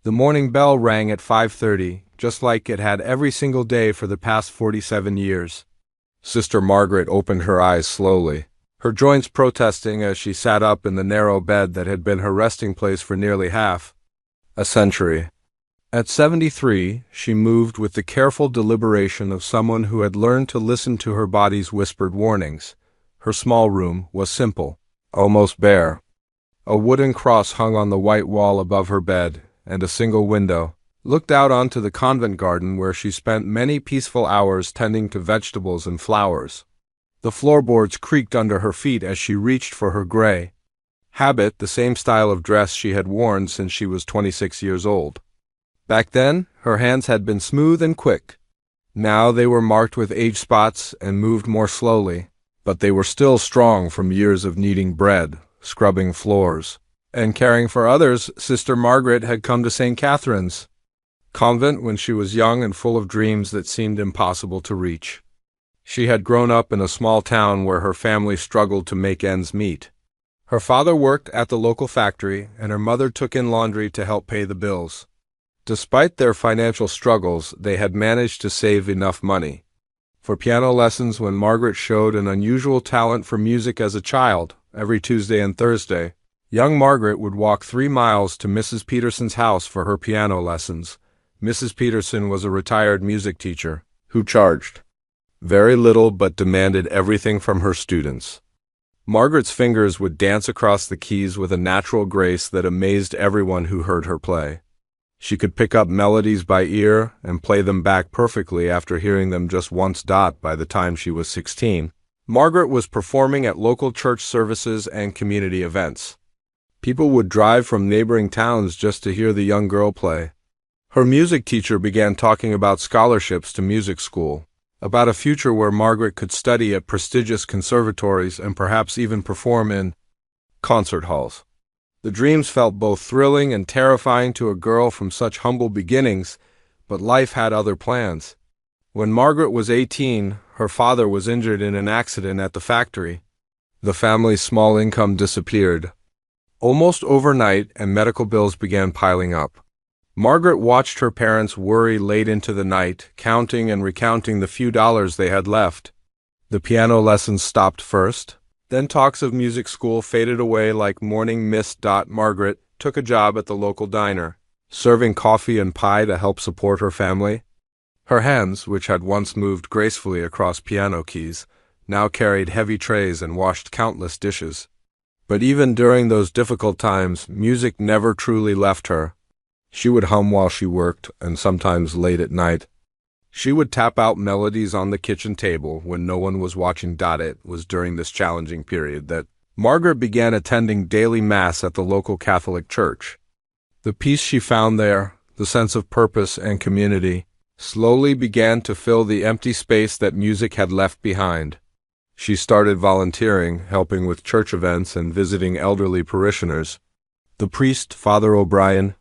The morning bell rang at 5:30, just like it had every single day for the past 47 years. Sister Margaret opened her eyes slowly, her joints protesting as she sat up in the narrow bed that had been her resting place for nearly half a century. At 73, she moved with the careful deliberation of someone who had learned to listen to her body's whispered warnings. Her small room was simple, almost bare. A wooden cross hung on the white wall above her bed, and a single window looked out onto the convent garden where she spent many peaceful hours tending to vegetables and flowers. The floorboards creaked under her feet as she reached for her gray habit, the same style of dress she had worn since she was 26 years old. Back then, her hands had been smooth and quick. Now they were marked with age spots and moved more slowly, but they were still strong from years of kneading bread, scrubbing floors, and caring for others. Sister Margaret had come to St. Catherine's Convent when she was young and full of dreams that seemed impossible to reach. She had grown up in a small town where her family struggled to make ends meet. Her father worked at the local factory, and her mother took in laundry to help pay the bills. Despite their financial struggles, they had managed to save enough money for piano lessons. When Margaret showed an unusual talent for music as a child, every Tuesday and Thursday, young Margaret would walk 3 miles to Mrs. Peterson's house for her piano lessons. Mrs. Peterson was a retired music teacher who charged very little but demanded everything from her students. Margaret's fingers would dance across the keys with a natural grace that amazed everyone who heard her play. She could pick up melodies by ear and play them back perfectly after hearing them just once. By the time she was 16, Margaret was performing at local church services and community events. People would drive from neighboring towns just to hear the young girl play. Her music teacher began talking about scholarships to music school, about a future where Margaret could study at prestigious conservatories and perhaps even perform in concert halls. The dreams felt both thrilling and terrifying to a girl from such humble beginnings, but life had other plans. When Margaret was 18, her father was injured in an accident at the factory. The family's small income disappeared almost overnight, and medical bills began piling up. Margaret watched her parents worry late into the night, counting and recounting the few dollars they had left. The piano lessons stopped first. Then talks of music school faded away like morning mist. Margaret took a job at the local diner, serving coffee and pie to help support her family. Her hands, which had once moved gracefully across piano keys, now carried heavy trays and washed countless dishes. But even during those difficult times, music never truly left her. She would hum while she worked, and sometimes late at night. She would tap out melodies on the kitchen table when no one was watching. It was during this challenging period that Margaret began attending daily mass at the local Catholic church. The peace she found there, the sense of purpose and community, slowly began to fill the empty space that music had left behind. She started volunteering, helping with church events and visiting elderly parishioners. The priest, Father O'Brien,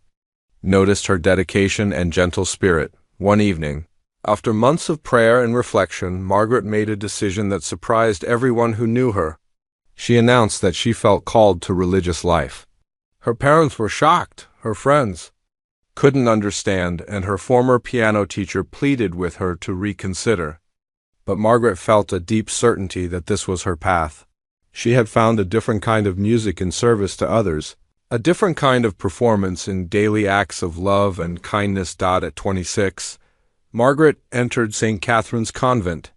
noticed her dedication and gentle spirit. One evening, after months of prayer and reflection, Margaret made a decision that surprised everyone who knew her. She announced that she felt called to religious life. Her parents were shocked, her friends couldn't understand, and her former piano teacher pleaded with her to reconsider. But Margaret felt a deep certainty that this was her path. She had found a different kind of music in service to others, a different kind of performance in daily acts of love and kindness. At 26, Margaret entered St. Catherine's Convent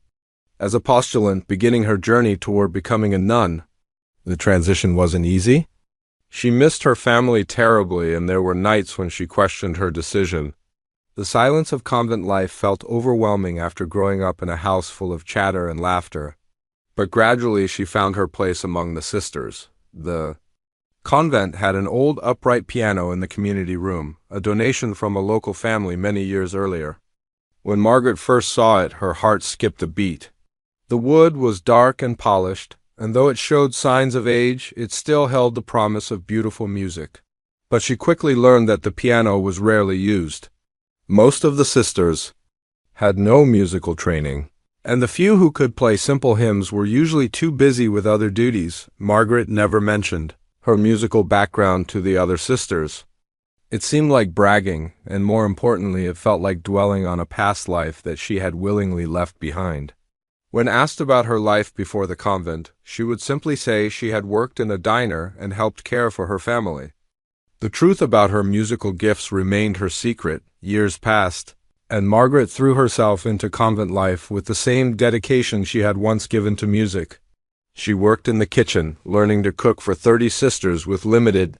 as a postulant, beginning her journey toward becoming a nun. The transition wasn't easy. She missed her family terribly, and there were nights when she questioned her decision. The silence of convent life felt overwhelming after growing up in a house full of chatter and laughter. But gradually she found her place among the sisters. The convent had an old upright piano in the community room, a donation from a local family many years earlier. When Margaret first saw it, her heart skipped a beat. The wood was dark and polished, and though it showed signs of age, it still held the promise of beautiful music. But she quickly learned that the piano was rarely used. Most of the sisters had no musical training, and the few who could play simple hymns were usually too busy with other duties. Margaret never mentioned her musical background to the other sisters. It seemed like bragging, and more importantly, it felt like dwelling on a past life that she had willingly left behind. When asked about her life before the convent, she would simply say she had worked in a diner and helped care for her family. The truth about her musical gifts remained her secret. Years passed, and Margaret threw herself into convent life with the same dedication she had once given to music. She worked in the kitchen, learning to cook for 30 sisters with limited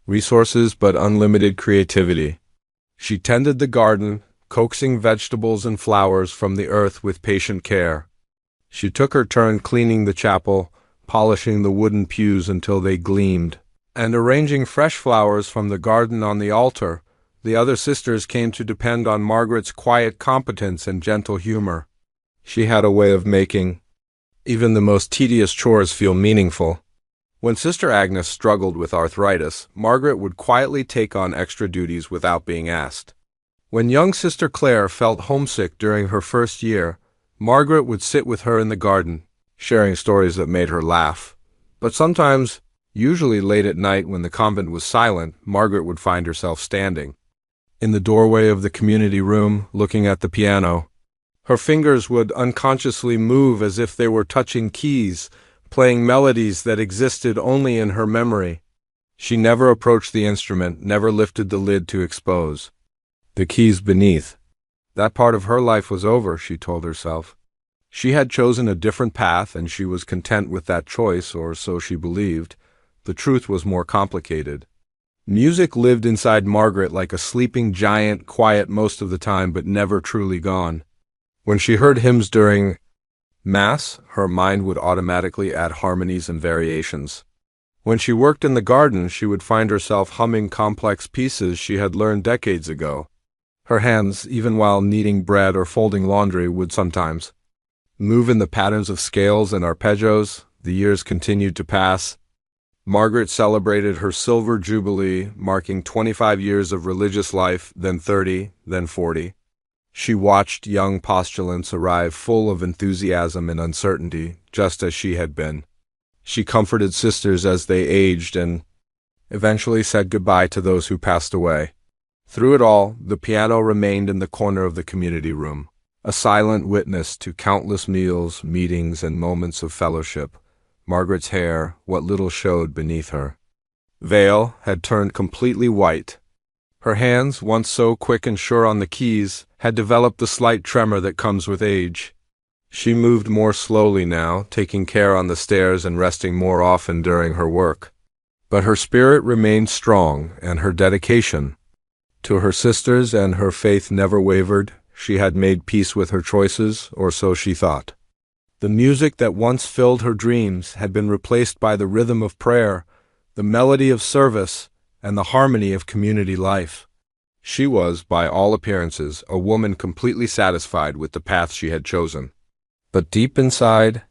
resources but unlimited creativity. She tended the garden, coaxing vegetables and flowers from the earth with patient care. She took her turn cleaning the chapel, polishing the wooden pews until they gleamed, and arranging fresh flowers from the garden on the altar. The other sisters came to depend on Margaret's quiet competence and gentle humor. She had a way of making even the most tedious chores feel meaningful. When Sister Agnes struggled with arthritis, Margaret would quietly take on extra duties without being asked. When young Sister Claire felt homesick during her first year, Margaret would sit with her in the garden, sharing stories that made her laugh. But sometimes, usually late at night when the convent was silent, Margaret would find herself standing in the doorway of the community room, looking at the piano. Her fingers would unconsciously move as if they were touching keys, playing melodies that existed only in her memory. She never approached the instrument, never lifted the lid to expose the keys beneath. That part of her life was over, she told herself. She had chosen a different path, and she was content with that choice, or so she believed. The truth was more complicated. Music lived inside Margaret like a sleeping giant, quiet most of the time, but never truly gone. When she heard hymns during Mass, her mind would automatically add harmonies and variations. When she worked in the garden, she would find herself humming complex pieces she had learned decades ago. Her hands, even while kneading bread or folding laundry, would sometimes move in the patterns of scales and arpeggios. The years continued to pass. Margaret celebrated her silver jubilee, marking 25 years of religious life, then 30, then 40. She watched young postulants arrive full of enthusiasm and uncertainty, just as she had been. She comforted sisters as they aged and eventually said goodbye to those who passed away. Through it all, the piano remained in the corner of the community room, a silent witness to countless meals, meetings, and moments of fellowship. Margaret's hair, what little showed beneath her veil, had turned completely white. Her hands, once so quick and sure on the keys, had developed the slight tremor that comes with age. She moved more slowly now, taking care on the stairs and resting more often during her work. But her spirit remained strong, and her dedication to her sisters and her faith never wavered. She had made peace with her choices, or so she thought. The music that once filled her dreams had been replaced by the rhythm of prayer, the melody of service, and the harmony of community life. She was, by all appearances, a woman completely satisfied with the path she had chosen. But deep inside,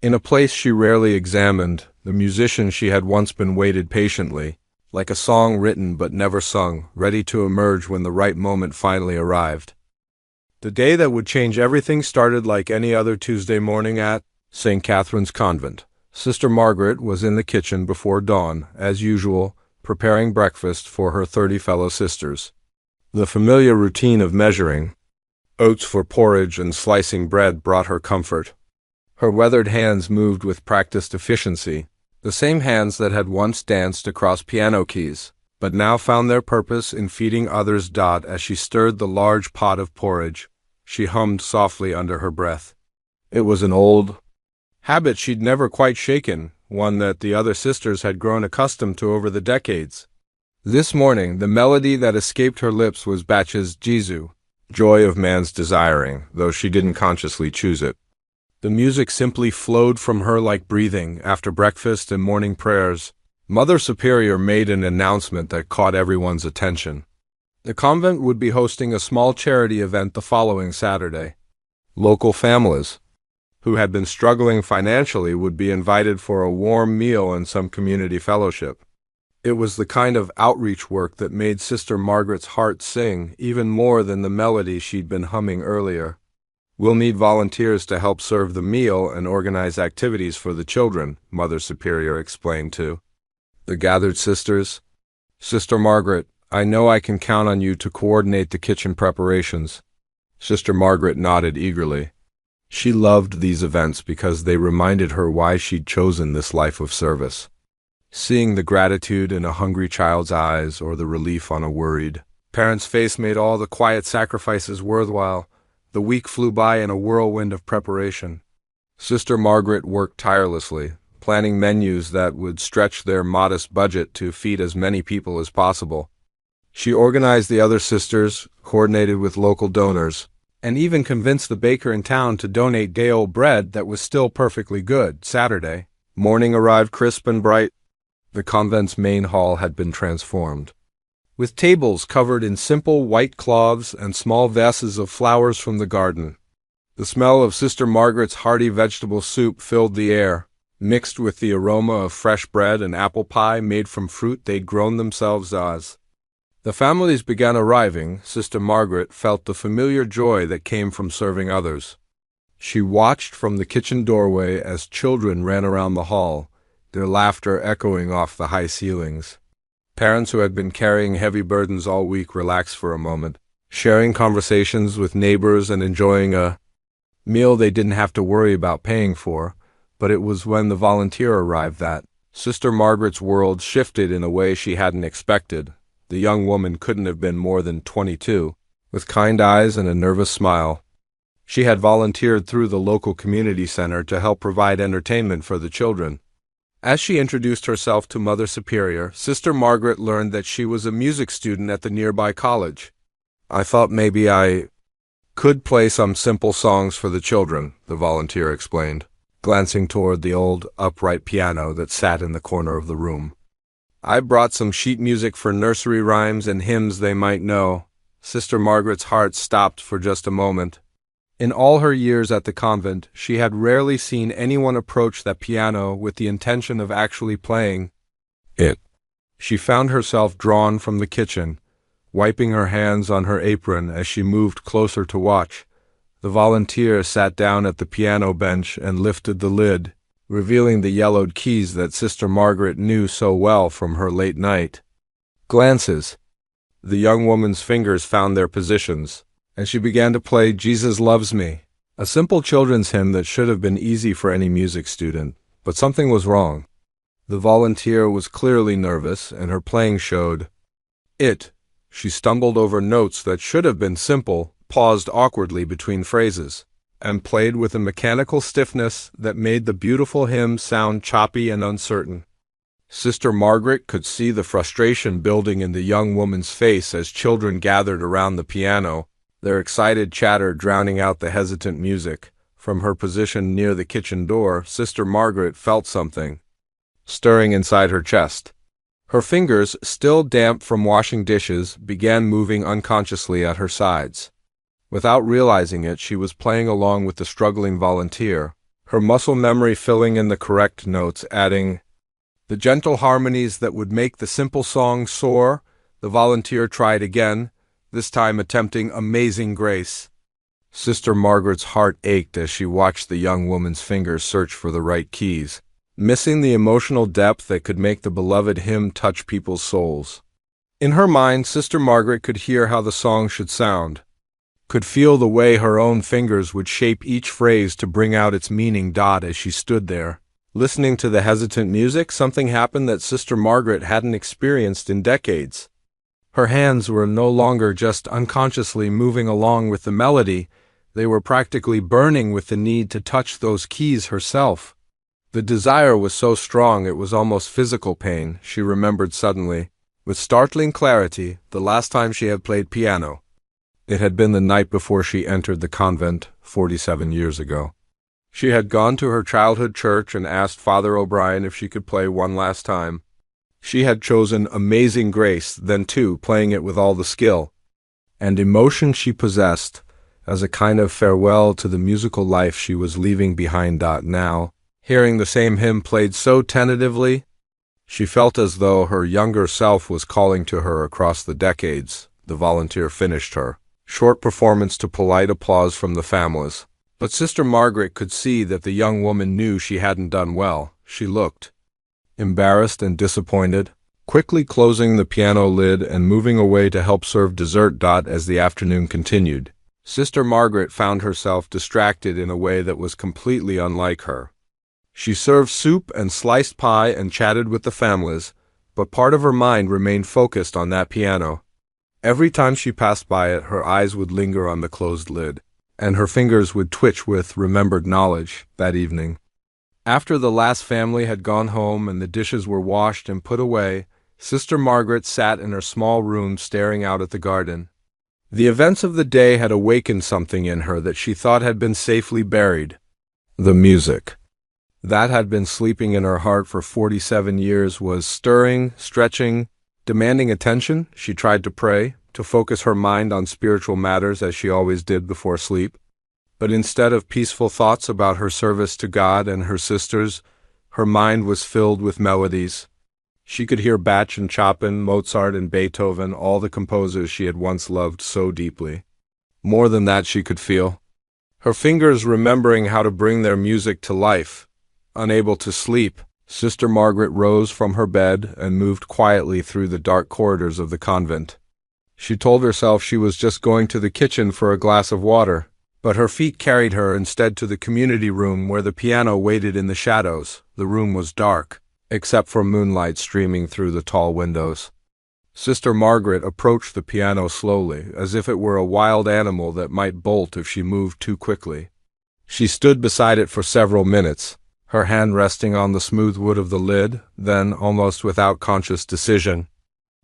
in a place she rarely examined, the musician she had once been waited patiently, like a song written but never sung, ready to emerge when the right moment finally arrived. The day that would change everything started like any other Tuesday morning at St. Catherine's Convent. Sister Margaret was in the kitchen before dawn, as usual, preparing breakfast for her 30 fellow sisters. The familiar routine of measuring oats for porridge and slicing bread brought her comfort. Her weathered hands moved with practiced efficiency, the same hands that had once danced across piano keys, but now found their purpose in feeding others. As she stirred the large pot of porridge, she hummed softly under her breath. It was an old habit she'd never quite shaken, one that the other sisters had grown accustomed to over the decades. This morning, the melody that escaped her lips was Bach's Jesu, Joy of Man's Desiring, though she didn't consciously choose it. The music simply flowed from her like breathing. After breakfast and morning prayers, Mother Superior made an announcement that caught everyone's attention. The convent would be hosting a small charity event the following Saturday. Local families who had been struggling financially would be invited for a warm meal and some community fellowship. It was the kind of outreach work that made Sister Margaret's heart sing, even more than the melody she'd been humming earlier. "We'll need volunteers to help serve the meal and organize activities for the children," Mother Superior explained to the gathered sisters. "Sister Margaret, I know I can count on you to coordinate the kitchen preparations." Sister Margaret nodded eagerly. She loved these events because they reminded her why she'd chosen this life of service. Seeing the gratitude in a hungry child's eyes or the relief on a worried parent's face made all the quiet sacrifices worthwhile. The week flew by in a whirlwind of preparation. Sister Margaret worked tirelessly, planning menus that would stretch their modest budget to feed as many people as possible. She organized the other sisters, coordinated with local donors, and even convinced the baker in town to donate day-old bread that was still perfectly good. Saturday morning arrived crisp and bright. The convent's main hall had been transformed, with tables covered in simple white cloths and small vases of flowers from the garden. The smell of Sister Margaret's hearty vegetable soup filled the air, mixed with the aroma of fresh bread and apple pie made from fruit they'd grown themselves as. The families began arriving. Sister Margaret felt the familiar joy that came from serving others. She watched from the kitchen doorway as children ran around the hall, their laughter echoing off the high ceilings. Parents who had been carrying heavy burdens all week relaxed for a moment, sharing conversations with neighbors and enjoying a meal they didn't have to worry about paying for. But it was when the volunteer arrived that Sister Margaret's world shifted in a way she hadn't expected. The young woman couldn't have been more than 22, with kind eyes and a nervous smile. She had volunteered through the local community center to help provide entertainment for the children. As she introduced herself to Mother Superior, Sister Margaret learned that she was a music student at the nearby college. "I thought maybe I could play some simple songs for the children," the volunteer explained, glancing toward the old, upright piano that sat in the corner of the room. "I brought some sheet music for nursery rhymes and hymns they might know." Sister Margaret's heart stopped for just a moment. In all her years at the convent, she had rarely seen anyone approach that piano with the intention of actually playing it. She found herself drawn from the kitchen, wiping her hands on her apron as she moved closer to watch. The volunteer sat down at the piano bench and lifted the lid, revealing the yellowed keys that Sister Margaret knew so well from her late night glances. The young woman's fingers found their positions, and she began to play "Jesus Loves Me," a simple children's hymn that should have been easy for any music student. But something was wrong. The volunteer was clearly nervous, and her playing showed it. She stumbled over notes that should have been simple, paused awkwardly between phrases, and played with a mechanical stiffness that made the beautiful hymn sound choppy and uncertain. Sister Margaret could see the frustration building in the young woman's face as children gathered around the piano, their excited chatter drowning out the hesitant music. From her position near the kitchen door, Sister Margaret felt something stirring inside her chest. Her fingers, still damp from washing dishes, began moving unconsciously at her sides. Without realizing it, she was playing along with the struggling volunteer, her muscle memory filling in the correct notes, adding the gentle harmonies that would make the simple song soar. The volunteer tried again, this time attempting "Amazing Grace." Sister Margaret's heart ached as she watched the young woman's fingers search for the right keys, missing the emotional depth that could make the beloved hymn touch people's souls. In her mind, Sister Margaret could hear how the song should sound, could feel the way her own fingers would shape each phrase to bring out its meaning. As she stood there, listening to the hesitant music, something happened that Sister Margaret hadn't experienced in decades. Her hands were no longer just unconsciously moving along with the melody, they were practically burning with the need to touch those keys herself. The desire was so strong it was almost physical pain. She remembered suddenly, with startling clarity, the last time she had played piano. It had been the night before she entered the convent 47 years ago. She had gone to her childhood church and asked Father O'Brien if she could play one last time. She had chosen "Amazing Grace," then too, playing it with all the skill and emotion she possessed, as a kind of farewell to the musical life she was leaving behind. Now, hearing the same hymn played so tentatively, she felt as though her younger self was calling to her across the decades. The volunteer finished her short performance to polite applause from the families. But Sister Margaret could see that the young woman knew she hadn't done well. She looked embarrassed and disappointed, quickly closing the piano lid and moving away to help serve dessert. As the afternoon continued, Sister Margaret found herself distracted in a way that was completely unlike her. She served soup and sliced pie and chatted with the families, but part of her mind remained focused on that piano. Every time she passed by it, her eyes would linger on the closed lid, and her fingers would twitch with remembered knowledge. That evening, after the last family had gone home and the dishes were washed and put away, Sister Margaret sat in her small room staring out at the garden. The events of the day had awakened something in her that she thought had been safely buried. The music that had been sleeping in her heart for 47 years was stirring, stretching, demanding attention. She tried to pray, to focus her mind on spiritual matters as she always did before sleep. But instead of peaceful thoughts about her service to God and her sisters, her mind was filled with melodies. She could hear Bach and Chopin, Mozart and Beethoven, all the composers she had once loved so deeply. More than that, she could feel her fingers remembering how to bring their music to life. Unable to sleep, Sister Margaret rose from her bed and moved quietly through the dark corridors of the convent. She told herself she was just going to the kitchen for a glass of water, but her feet carried her instead to the community room where the piano waited in the shadows. The room was dark, except for moonlight streaming through the tall windows. Sister Margaret approached the piano slowly, as if it were a wild animal that might bolt if she moved too quickly. She stood beside it for several minutes, her hand resting on the smooth wood of the lid. Then, almost without conscious decision,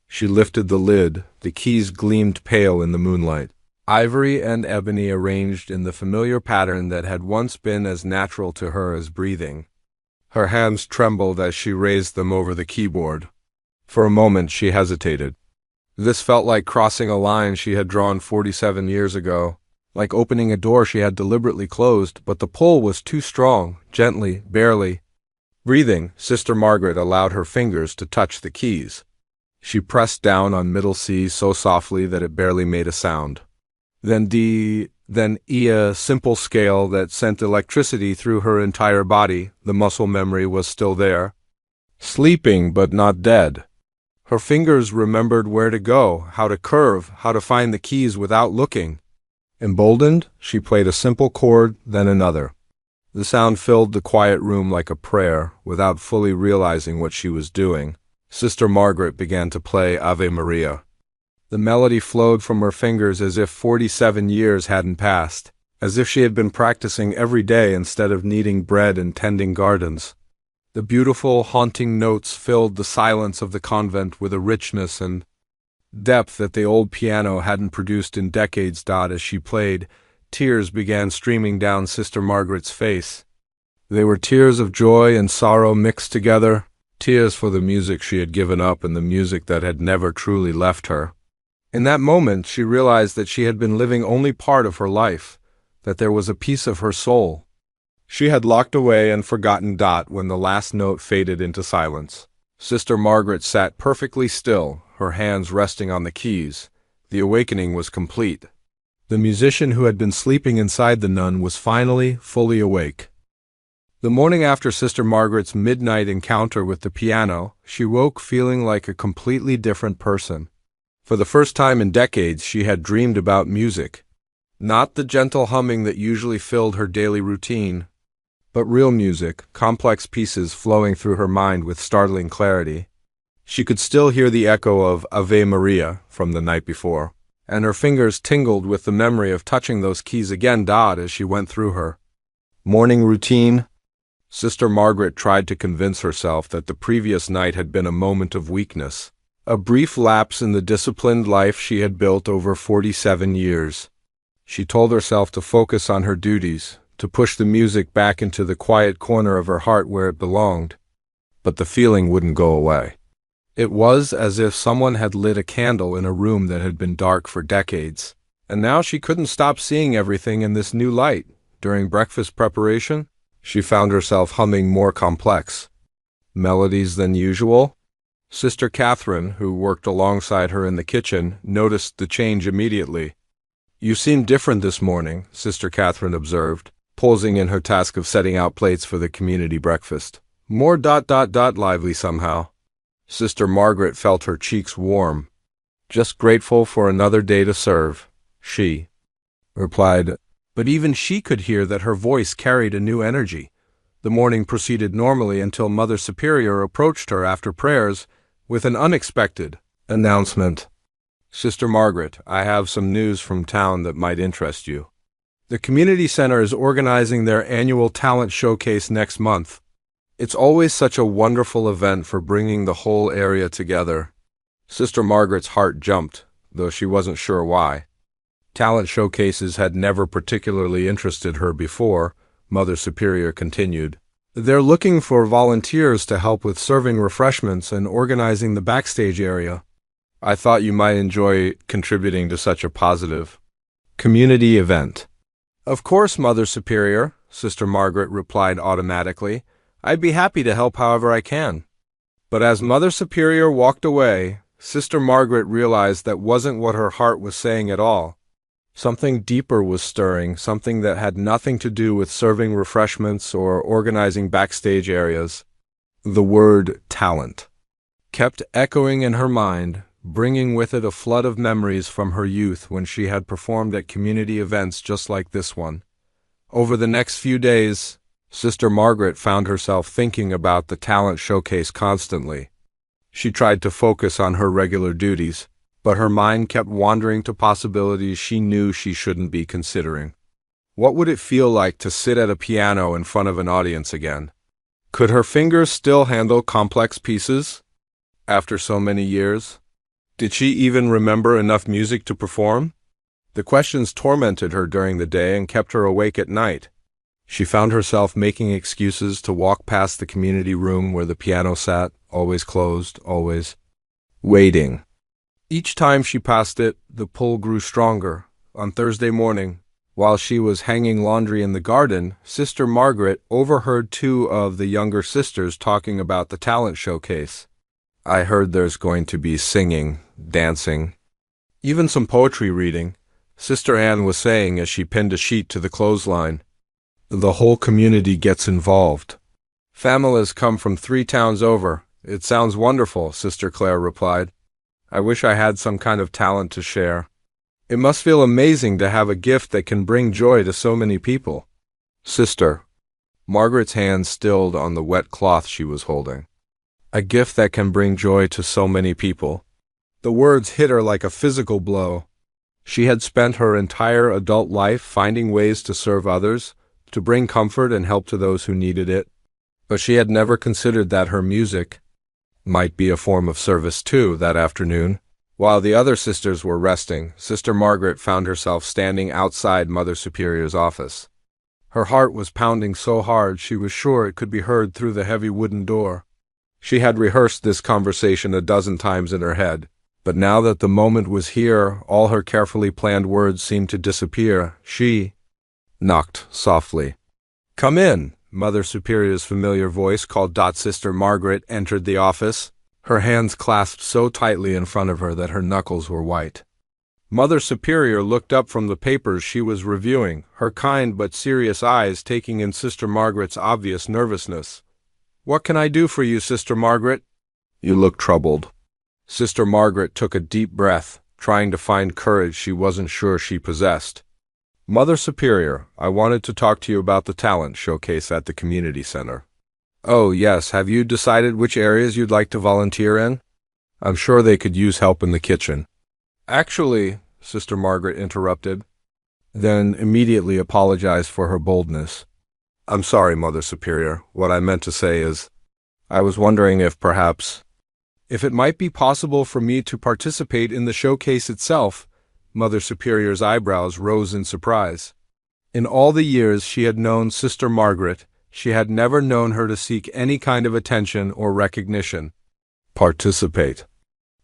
she lifted the lid. The keys gleamed pale in the moonlight, ivory and ebony arranged in the familiar pattern that had once been as natural to her as breathing. Her hands trembled as she raised them over the keyboard. For a moment she hesitated. This felt like crossing a line she had drawn 47 years ago, like opening a door she had deliberately closed, but the pull was too strong. Gently, barely breathing, Sister Margaret allowed her fingers to touch the keys. She pressed down on middle C so softly that it barely made a sound. Then D, then E, a simple scale that sent electricity through her entire body. The muscle memory was still there, sleeping but not dead. Her fingers remembered where to go, how to curve, how to find the keys without looking. Emboldened, she played a simple chord, then another. The sound filled the quiet room like a prayer. Without fully realizing what she was doing, Sister Margaret began to play Ave Maria. The melody flowed from her fingers as if 47 years hadn't passed, as if she had been practicing every day instead of kneading bread and tending gardens. The beautiful, haunting notes filled the silence of the convent with a richness and depth that the old piano hadn't produced in decades. As she played, tears began streaming down Sister Margaret's face. They were tears of joy and sorrow mixed together, tears for the music she had given up and the music that had never truly left her. In that moment, she realized that she had been living only part of her life, that there was a piece of her soul she had locked away and forgotten. When the last note faded into silence, Sister Margaret sat perfectly still, her hands resting on the keys. The awakening was complete. The musician who had been sleeping inside the nun was finally fully awake. The morning after Sister Margaret's midnight encounter with the piano, she woke feeling like a completely different person. For the first time in decades, she had dreamed about music. Not the gentle humming that usually filled her daily routine, but real music, complex pieces flowing through her mind with startling clarity. She could still hear the echo of Ave Maria from the night before, and her fingers tingled with the memory of touching those keys again. As she went through her morning routine, Sister Margaret tried to convince herself that the previous night had been a moment of weakness, a brief lapse in the disciplined life she had built over 47 years. She told herself to focus on her duties, to push the music back into the quiet corner of her heart where it belonged. But the feeling wouldn't go away. It was as if someone had lit a candle in a room that had been dark for decades, and now she couldn't stop seeing everything in this new light. During breakfast preparation, she found herself humming more complex melodies than usual. Sister Catherine, who worked alongside her in the kitchen, noticed the change immediately. "You seem different this morning," Sister Catherine observed, pausing in her task of setting out plates for the community breakfast. "More lively somehow." Sister Margaret felt her cheeks warm. Just grateful for another day to serve, she replied. But even she could hear that her voice carried a new energy. The morning proceeded normally until Mother Superior approached her after prayers with an unexpected announcement. Sister Margaret, I have some news from town that might interest you. The community center is organizing their annual talent showcase next month. It's always such a wonderful event for bringing the whole area together. Sister Margaret's heart jumped, though she wasn't sure why. Talent showcases had never particularly interested her before, Mother Superior continued. They're looking for volunteers to help with serving refreshments and organizing the backstage area. I thought you might enjoy contributing to such a positive community event. Of course, Mother Superior, Sister Margaret replied automatically. I'd be happy to help however I can. But as Mother Superior walked away, Sister Margaret realized that wasn't what her heart was saying at all. Something deeper was stirring, something that had nothing to do with serving refreshments or organizing backstage areas. The word talent kept echoing in her mind, bringing with it a flood of memories from her youth when she had performed at community events just like this one. Over the next few days, Sister Margaret found herself thinking about the talent showcase constantly. She tried to focus on her regular duties, but her mind kept wandering to possibilities she knew she shouldn't be considering. What would it feel like to sit at a piano in front of an audience again? Could her fingers still handle complex pieces after so many years? Did she even remember enough music to perform? The questions tormented her during the day and kept her awake at night. She found herself making excuses to walk past the community room where the piano sat, always closed, always waiting. Each time she passed it, the pull grew stronger. On Thursday morning, while she was hanging laundry in the garden, Sister Margaret overheard two of the younger sisters talking about the talent showcase. I heard there's going to be singing, dancing, even some poetry reading, Sister Anne was saying as she pinned a sheet to the clothesline. The whole community gets involved. Families come from 3 towns over. It sounds wonderful, Sister Claire replied. I wish I had some kind of talent to share. It must feel amazing to have a gift that can bring joy to so many people. Sister. Margaret's hand stilled on the wet cloth she was holding. A gift that can bring joy to so many people. The words hit her like a physical blow. She had spent her entire adult life finding ways to serve others, to bring comfort and help to those who needed it. But she had never considered that her music might be a form of service too. That afternoon, while the other sisters were resting, Sister Margaret found herself standing outside Mother Superior's office. Her heart was pounding so hard she was sure it could be heard through the heavy wooden door. She had rehearsed this conversation a dozen times in her head, but now that the moment was here, all her carefully planned words seemed to disappear. She knocked softly. Come in. Mother Superior's familiar voice called. Sister Margaret entered the office, her hands clasped so tightly in front of her that her knuckles were white. Mother Superior looked up from the papers she was reviewing, her kind but serious eyes taking in Sister Margaret's obvious nervousness. What can I do for you, Sister Margaret? You look troubled. Sister Margaret took a deep breath, trying to find courage she wasn't sure she possessed. Mother Superior, I wanted to talk to you about the talent showcase at the community center. Oh, yes, have you decided which areas you'd like to volunteer in? I'm sure they could use help in the kitchen. Actually, Sister Margaret interrupted, then immediately apologized for her boldness. I'm sorry, Mother Superior. What I meant to say is, I was wondering if it might be possible for me to participate in the showcase itself. Mother Superior's eyebrows rose in surprise. In all the years she had known Sister Margaret, she had never known her to seek any kind of attention or recognition. Participate?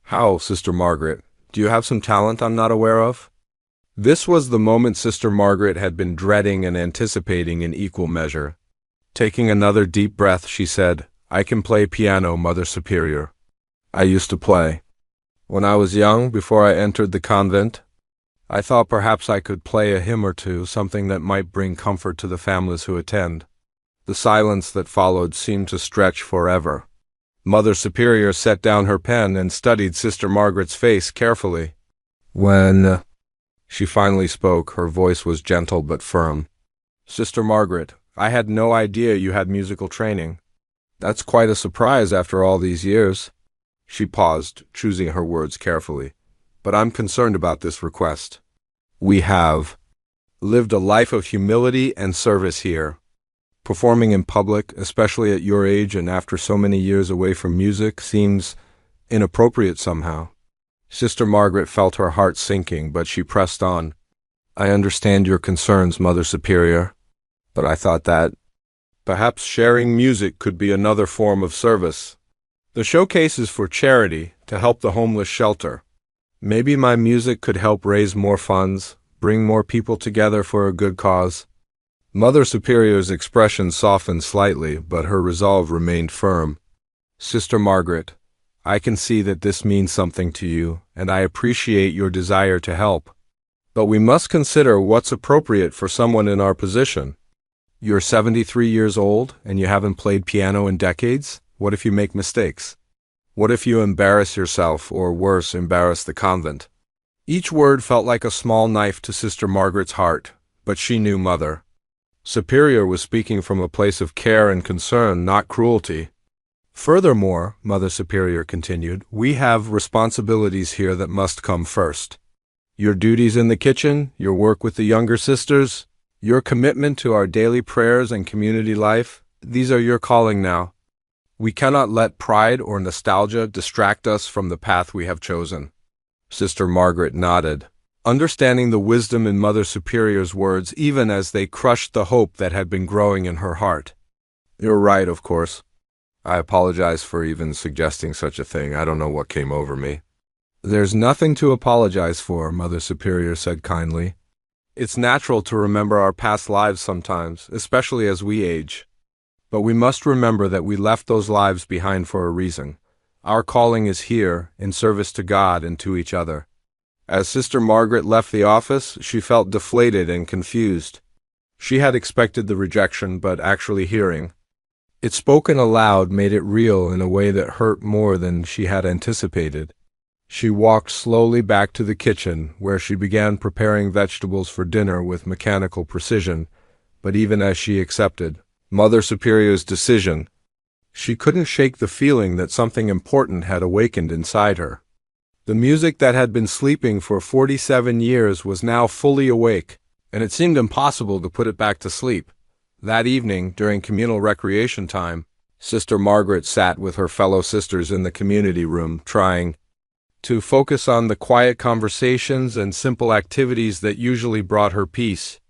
How, Sister Margaret? Do you have some talent I'm not aware of? This was the moment Sister Margaret had been dreading and anticipating in equal measure. Taking another deep breath, she said, I can play piano, Mother Superior. I used to play. When I was young, before I entered the convent, I thought perhaps I could play a hymn or two, something that might bring comfort to the families who attend. The silence that followed seemed to stretch forever. Mother Superior set down her pen and studied Sister Margaret's face carefully. When she finally spoke, her voice was gentle but firm. Sister Margaret, I had no idea you had musical training. That's quite a surprise after all these years. She paused, choosing her words carefully. But I'm concerned about this request. We have lived a life of humility and service here. Performing in public, especially at your age and after so many years away from music, seems inappropriate somehow. Sister Margaret felt her heart sinking, but she pressed on. I understand your concerns, Mother Superior, but I thought that perhaps sharing music could be another form of service. The showcase is for charity, to help the homeless shelter. Maybe my music could help raise more funds, bring more people together for a good cause. Mother Superior's expression softened slightly, but her resolve remained firm. Sister Margaret, I can see that this means something to you, and I appreciate your desire to help. But we must consider what's appropriate for someone in our position. You're 73 years old, and you haven't played piano in decades? What if you make mistakes? What if you embarrass yourself, or worse, embarrass the convent? Each word felt like a small knife to Sister Margaret's heart, but she knew Mother Superior was speaking from a place of care and concern, not cruelty. Furthermore, Mother Superior continued, we have responsibilities here that must come first. Your duties in the kitchen, your work with the younger sisters, your commitment to our daily prayers and community life, these are your calling now. We cannot let pride or nostalgia distract us from the path we have chosen. Sister Margaret nodded, understanding the wisdom in Mother Superior's words even as they crushed the hope that had been growing in her heart. You're right, of course. I apologize for even suggesting such a thing. I don't know what came over me. There's nothing to apologize for, Mother Superior said kindly. It's natural to remember our past lives sometimes, especially as we age. But we must remember that we left those lives behind for a reason. Our calling is here, in service to God and to each other. As Sister Margaret left the office, she felt deflated and confused. She had expected the rejection, but actually hearing it spoken aloud made it real in a way that hurt more than she had anticipated. She walked slowly back to the kitchen, where she began preparing vegetables for dinner with mechanical precision, but even as she accepted Mother Superior's decision, she couldn't shake the feeling that something important had awakened inside her. The music that had been sleeping for 47 years was now fully awake, and it seemed impossible to put it back to sleep. That evening, during communal recreation time, Sister Margaret sat with her fellow sisters in the community room, trying to focus on the quiet conversations and simple activities that usually brought her peace.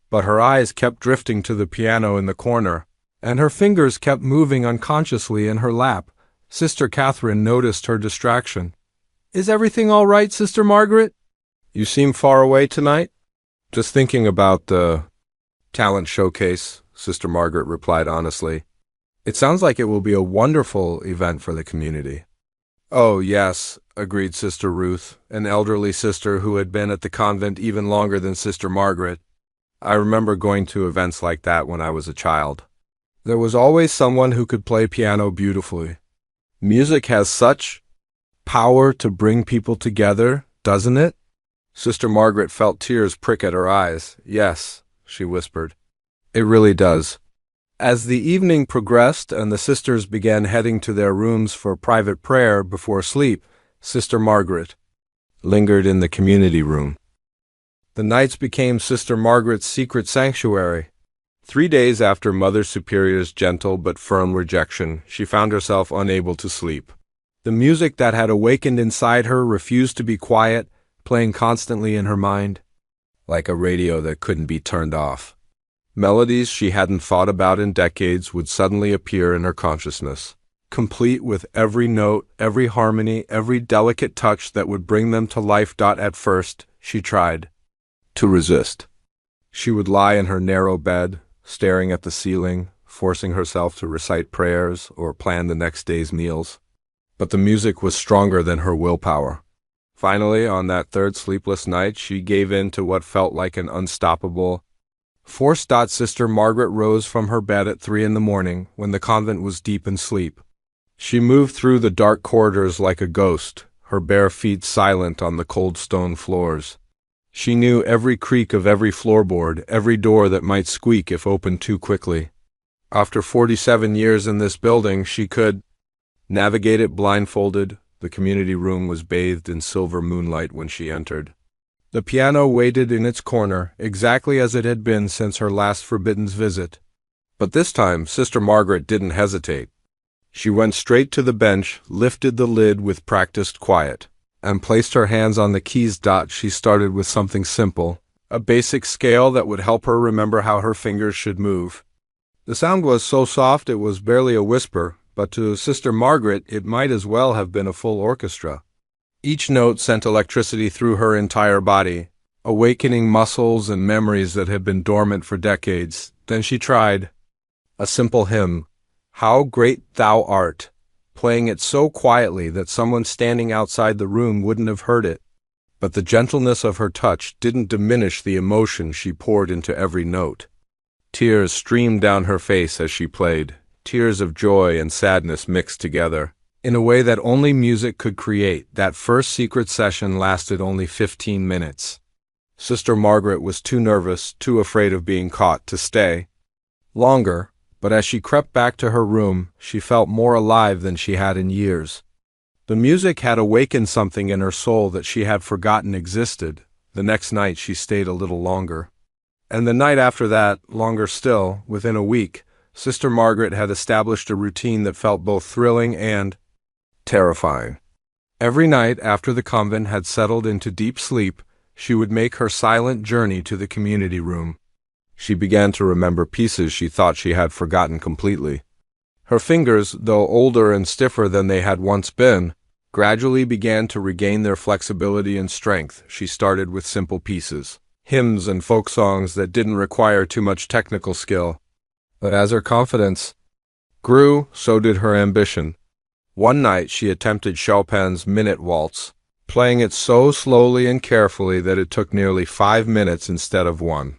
But her eyes kept drifting to the piano in the corner, and her fingers kept moving unconsciously in her lap. Sister Catherine noticed her distraction. Is everything all right, Sister Margaret? You seem far away tonight? Just thinking about the talent showcase, Sister Margaret replied honestly. It sounds like it will be a wonderful event for the community. Oh, yes, agreed Sister Ruth, an elderly sister who had been at the convent even longer than Sister Margaret. I remember going to events like that when I was a child. There was always someone who could play piano beautifully. Music has such power to bring people together, doesn't it? Sister Margaret felt tears prick at her eyes. Yes, she whispered. It really does. As the evening progressed and the sisters began heading to their rooms for private prayer before sleep, Sister Margaret lingered in the community room. The nights became Sister Margaret's secret sanctuary. 3 days after Mother Superior's gentle but firm rejection, she found herself unable to sleep. The music that had awakened inside her refused to be quiet, playing constantly in her mind, like a radio that couldn't be turned off. Melodies she hadn't thought about in decades would suddenly appear in her consciousness, complete with every note, every harmony, every delicate touch that would bring them to life. At first, she tried to resist. She would lie in her narrow bed, staring at the ceiling, forcing herself to recite prayers or plan the next day's meals. But the music was stronger than her willpower. Finally, on that third sleepless night, she gave in to what felt like an unstoppable force. Sister Margaret rose from her bed at 3 in the morning, when the convent was deep in sleep. She moved through the dark corridors like a ghost, her bare feet silent on the cold stone floors. She knew every creak of every floorboard, every door that might squeak if opened too quickly. After 47 years in this building, she could navigate it blindfolded. The community room was bathed in silver moonlight when she entered. The piano waited in its corner, exactly as it had been since her last Forbidden's visit. But this time, Sister Margaret didn't hesitate. She went straight to the bench, lifted the lid with practiced quiet, and placed her hands on the keys. She started with something simple, a basic scale that would help her remember how her fingers should move. The sound was so soft it was barely a whisper, but to Sister Margaret it might as well have been a full orchestra. Each note sent electricity through her entire body, awakening muscles and memories that had been dormant for decades. Then she tried a simple hymn, "How Great Thou Art," playing it so quietly that someone standing outside the room wouldn't have heard it. But the gentleness of her touch didn't diminish the emotion she poured into every note. Tears streamed down her face as she played, tears of joy and sadness mixed together, in a way that only music could create. That first secret session lasted only 15 minutes. Sister Margaret was too nervous, too afraid of being caught, to stay longer, but as she crept back to her room, she felt more alive than she had in years. The music had awakened something in her soul that she had forgotten existed. The next night she stayed a little longer. And the night after that, longer still. Within a week, Sister Margaret had established a routine that felt both thrilling and terrifying. Every night after the convent had settled into deep sleep, she would make her silent journey to the community room. She began to remember pieces she thought she had forgotten completely. Her fingers, though older and stiffer than they had once been, gradually began to regain their flexibility and strength. She started with simple pieces, hymns and folk songs that didn't require too much technical skill. But as her confidence grew, so did her ambition. One night she attempted Chopin's Minute Waltz, playing it so slowly and carefully that it took nearly 5 minutes instead of 1.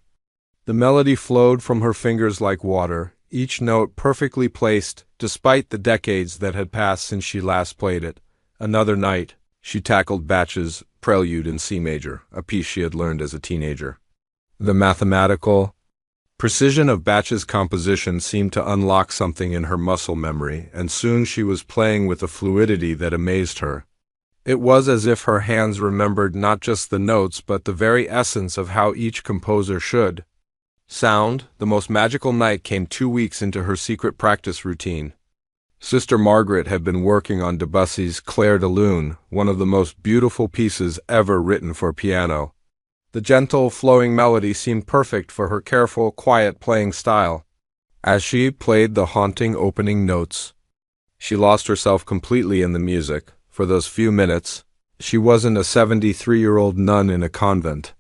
The melody flowed from her fingers like water, each note perfectly placed, despite the decades that had passed since she last played it. Another night, she tackled Bach's Prelude in C major, a piece she had learned as a teenager. The mathematical precision of Bach's composition seemed to unlock something in her muscle memory, and soon she was playing with a fluidity that amazed her. It was as if her hands remembered not just the notes but the very essence of how each composer should sound. The most magical night came 2 weeks into her secret practice routine. Sister Margaret had been working on Debussy's Clair de Lune, one of the most beautiful pieces ever written for piano. The gentle, flowing melody seemed perfect for her careful, quiet playing style. As she played the haunting opening notes, she lost herself completely in the music. For those few minutes, she wasn't a 73-year-old nun in a convent.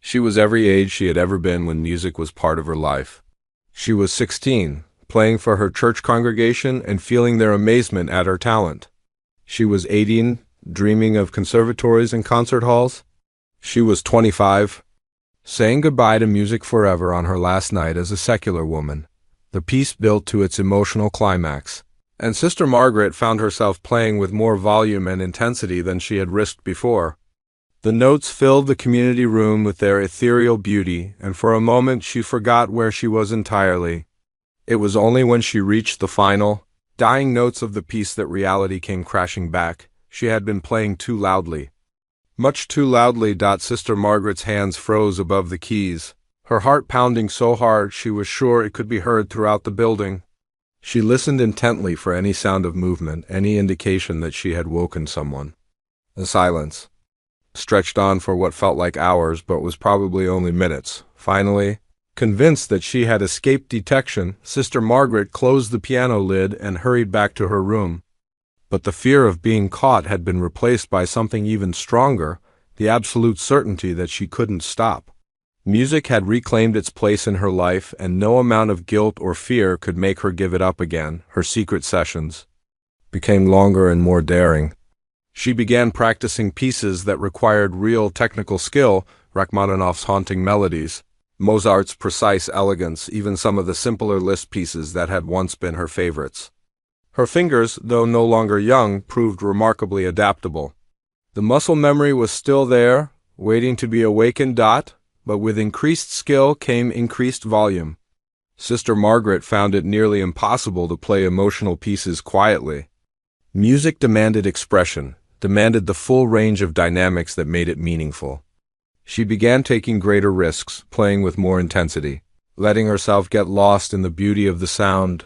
She was every age she had ever been when music was part of her life. She was 16, playing for her church congregation and feeling their amazement at her talent. She was 18, dreaming of conservatories and concert halls. She was 25, saying goodbye to music forever on her last night as a secular woman. The piece built to its emotional climax, and Sister Margaret found herself playing with more volume and intensity than she had risked before. The notes filled the community room with their ethereal beauty, and for a moment she forgot where she was entirely. It was only when she reached the final, dying notes of the piece that reality came crashing back. She had been playing too loudly. Much too loudly. Sister Margaret's hands froze above the keys, her heart pounding so hard she was sure it could be heard throughout the building. She listened intently for any sound of movement, any indication that she had woken someone. The silence stretched on for what felt like hours but was probably only minutes. Finally, convinced that she had escaped detection, Sister Margaret closed the piano lid and hurried back to her room. But the fear of being caught had been replaced by something even stronger, the absolute certainty that she couldn't stop. Music had reclaimed its place in her life, and no amount of guilt or fear could make her give it up again. Her secret sessions became longer and more daring. She began practicing pieces that required real technical skill, Rachmaninoff's haunting melodies, Mozart's precise elegance, even some of the simpler Liszt pieces that had once been her favorites. Her fingers, though no longer young, proved remarkably adaptable. The muscle memory was still there, waiting to be awakened. But with increased skill came increased volume. Sister Margaret found it nearly impossible to play emotional pieces quietly. Music demanded expression, demanded the full range of dynamics that made it meaningful. She began taking greater risks, playing with more intensity, letting herself get lost in the beauty of the sound.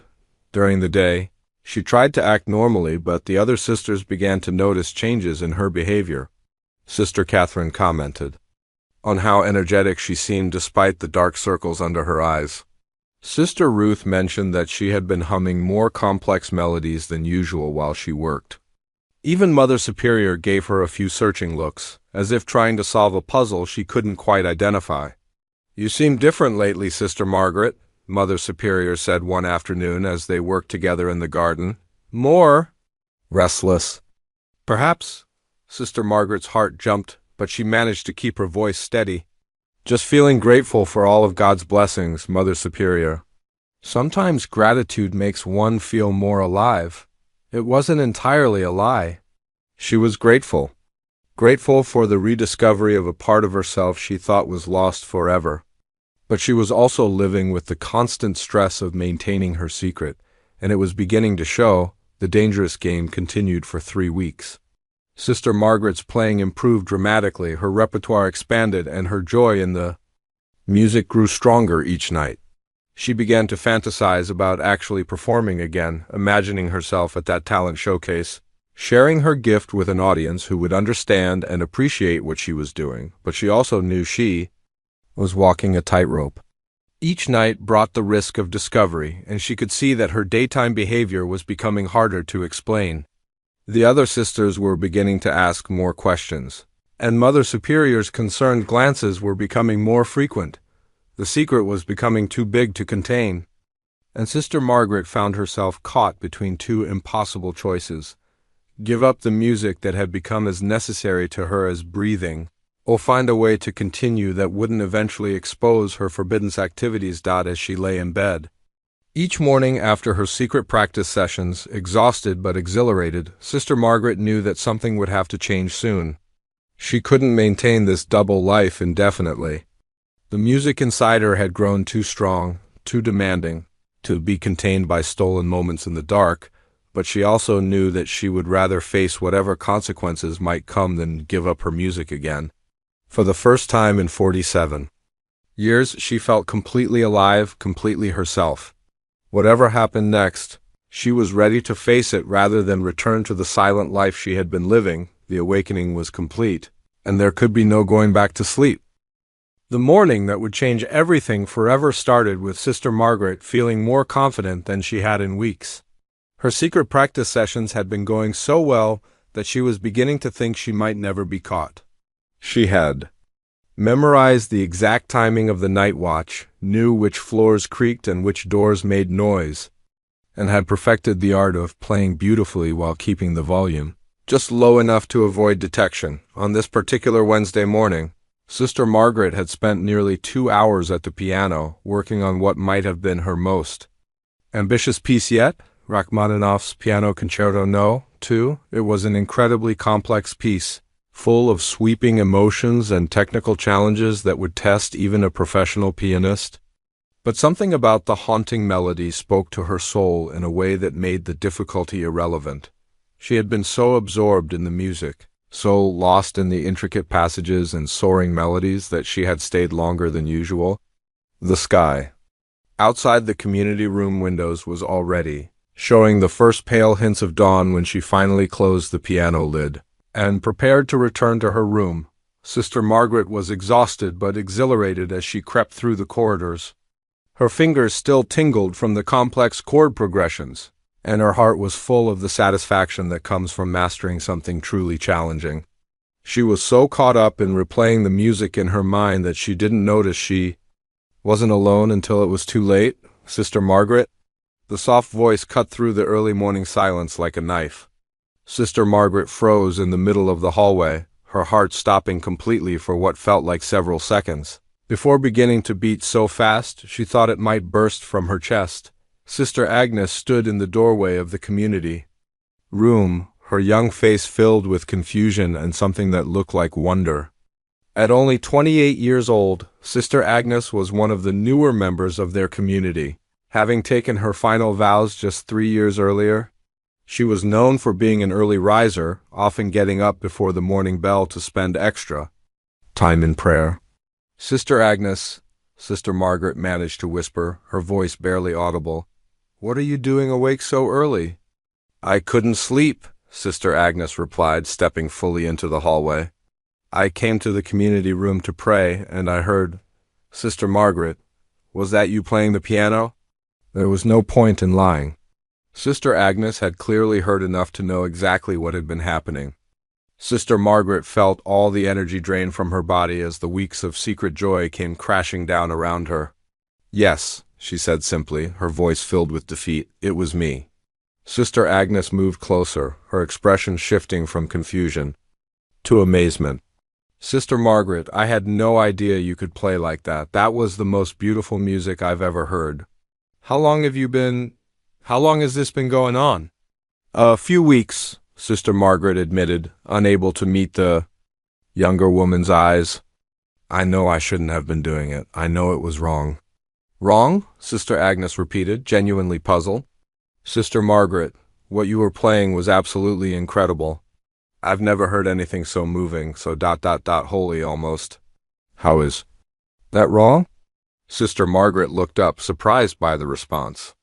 During the day, she tried to act normally, but the other sisters began to notice changes in her behavior. Sister Catherine commented on how energetic she seemed despite the dark circles under her eyes. Sister Ruth mentioned that she had been humming more complex melodies than usual while she worked. Even Mother Superior gave her a few searching looks, as if trying to solve a puzzle she couldn't quite identify. "You seem different lately, Sister Margaret," Mother Superior said one afternoon as they worked together in the garden. "More restless." "Perhaps." Sister Margaret's heart jumped, but she managed to keep her voice steady. "Just feeling grateful for all of God's blessings, Mother Superior." Sometimes gratitude makes one feel more alive. It wasn't entirely a lie. She was grateful. Grateful for the rediscovery of a part of herself she thought was lost forever. But she was also living with the constant stress of maintaining her secret, and it was beginning to show. The dangerous game continued for 3 weeks. Sister Margaret's playing improved dramatically, her repertoire expanded, and her joy in the music grew stronger each night. She began to fantasize about actually performing again, imagining herself at that talent showcase, sharing her gift with an audience who would understand and appreciate what she was doing, but she also knew she was walking a tightrope. Each night brought the risk of discovery, and she could see that her daytime behavior was becoming harder to explain. The other sisters were beginning to ask more questions, and Mother Superior's concerned glances were becoming more frequent. The secret was becoming too big to contain, and Sister Margaret found herself caught between two impossible choices: give up the music that had become as necessary to her as breathing, or find a way to continue that wouldn't eventually expose her forbidden activities. As she lay in bed each morning after her secret practice sessions, exhausted but exhilarated, Sister Margaret knew that something would have to change soon. She couldn't maintain this double life indefinitely. The music inside her had grown too strong, too demanding, to be contained by stolen moments in the dark, but she also knew that she would rather face whatever consequences might come than give up her music again. For the first time in 47 years, she felt completely alive, completely herself. Whatever happened next, she was ready to face it rather than return to the silent life she had been living. The awakening was complete, and there could be no going back to sleep. The morning that would change everything forever started with Sister Margaret feeling more confident than she had in weeks. Her secret practice sessions had been going so well that she was beginning to think she might never be caught. She had memorized the exact timing of the night watch, knew which floors creaked and which doors made noise, and had perfected the art of playing beautifully while keeping the volume just low enough to avoid detection. On this particular Wednesday morning, Sister Margaret had spent nearly 2 hours at the piano, working on what might have been her most ambitious piece yet, Rachmaninoff's Piano Concerto No. 2. It was an incredibly complex piece, full of sweeping emotions and technical challenges that would test even a professional pianist. But something about the haunting melody spoke to her soul in a way that made the difficulty irrelevant. She had been so absorbed in the music, so lost in the intricate passages and soaring melodies, that she had stayed longer than usual. The sky outside the community room windows was already showing the first pale hints of dawn when she finally closed the piano lid and prepared to return to her room. Sister Margaret was exhausted but exhilarated as she crept through the corridors. Her fingers still tingled from the complex chord progressions, and her heart was full of the satisfaction that comes from mastering something truly challenging. She was so caught up in replaying the music in her mind that she didn't notice she wasn't alone until it was too late. "Sister Margaret?" The soft voice cut through the early morning silence like a knife. Sister Margaret froze in the middle of the hallway, her heart stopping completely for what felt like several seconds, before beginning to beat so fast she thought it might burst from her chest. Sister Agnes stood in the doorway of the community room, her young face filled with confusion and something that looked like wonder. At only 28 years old, Sister Agnes was one of the newer members of their community, having taken her final vows just 3 years earlier. She was known for being an early riser, often getting up before the morning bell to spend extra time in prayer. Sister Agnes, Sister Margaret managed to whisper, her voice barely audible. "What are you doing awake so early?" "I couldn't sleep," Sister Agnes replied, stepping fully into the hallway. "I came to the community room to pray, and I heard, Sister Margaret, was that you playing the piano?" There was no point in lying. Sister Agnes had clearly heard enough to know exactly what had been happening. Sister Margaret felt all the energy drain from her body as the weeks of secret joy came crashing down around her. "Yes," she said simply, her voice filled with defeat, "it was me." Sister Agnes moved closer, her expression shifting from confusion to amazement. "Sister Margaret, I had no idea you could play like that. That was the most beautiful music I've ever heard. How long has this been going on?" "A few weeks," Sister Margaret admitted, unable to meet the younger woman's eyes. "I know I shouldn't have been doing it. I know it was wrong." "Wrong?" Sister Agnes repeated, genuinely puzzled. "Sister Margaret, what you were playing was absolutely incredible. I've never heard anything so moving, so holy almost." "How is that wrong?" Sister Margaret looked up, surprised by the response.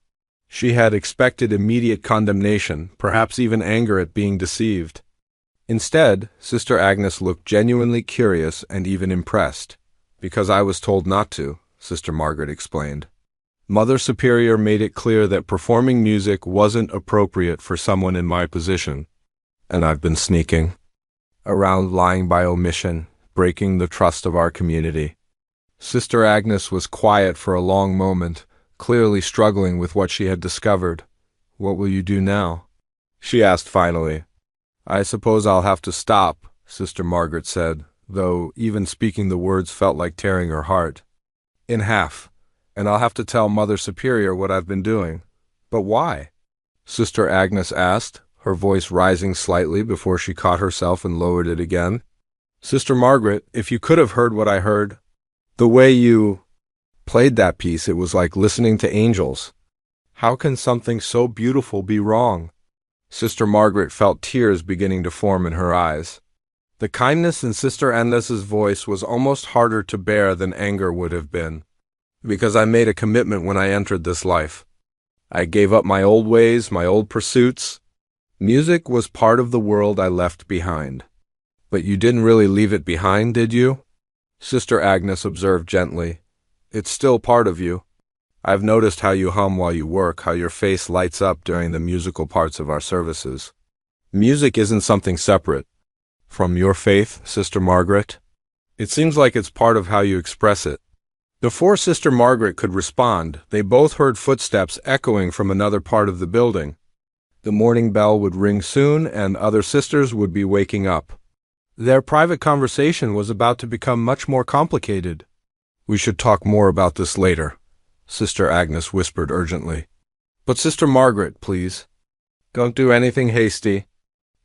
She had expected immediate condemnation, perhaps even anger at being deceived. Instead, Sister Agnes looked genuinely curious and even impressed. "Because I was told not to," Sister Margaret explained. "Mother Superior made it clear that performing music wasn't appropriate for someone in my position. And I've been sneaking around, lying by omission, breaking the trust of our community." Sister Agnes was quiet for a long moment, clearly struggling with what she had discovered. "What will you do now?" she asked finally. "I suppose I'll have to stop," Sister Margaret said, though even speaking the words felt like tearing her heart in half. "And I'll have to tell Mother Superior what I've been doing." "But why?" Sister Agnes asked, her voice rising slightly before she caught herself and lowered it again. "Sister Margaret, if you could have heard what I heard, the way you played that piece, it was like listening to angels. How can something so beautiful be wrong?" Sister Margaret felt tears beginning to form in her eyes. The kindness in Sister Agnes's voice was almost harder to bear than anger would have been. "Because I made a commitment when I entered this life. I gave up my old ways, my old pursuits. Music was part of the world I left behind." "But you didn't really leave it behind, did you?" Sister Agnes observed gently. "It's still part of you. I've noticed how you hum while you work, how your face lights up during the musical parts of our services. Music isn't something separate from your faith, Sister Margaret. It seems like it's part of how you express it." Before Sister Margaret could respond, they both heard footsteps echoing from another part of the building. The morning bell would ring soon, and other sisters would be waking up. Their private conversation was about to become much more complicated. "We should talk more about this later," Sister Agnes whispered urgently. "But Sister Margaret, please, don't do anything hasty.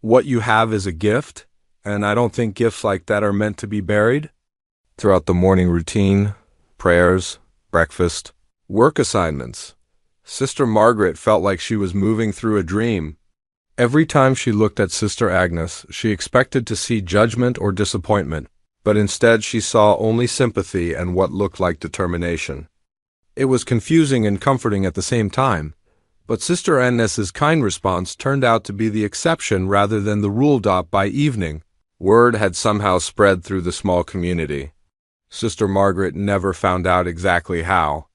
What you have is a gift, and I don't think gifts like that are meant to be buried." Throughout the morning routine, prayers, breakfast, work assignments, Sister Margaret felt like she was moving through a dream. Every time she looked at Sister Agnes, she expected to see judgment or disappointment, but instead she saw only sympathy and what looked like determination. It was confusing and comforting at the same time, but Sister Agnes's kind response turned out to be the exception rather than the rule. By evening, word had somehow spread through the small community. Sister Margaret never found out exactly how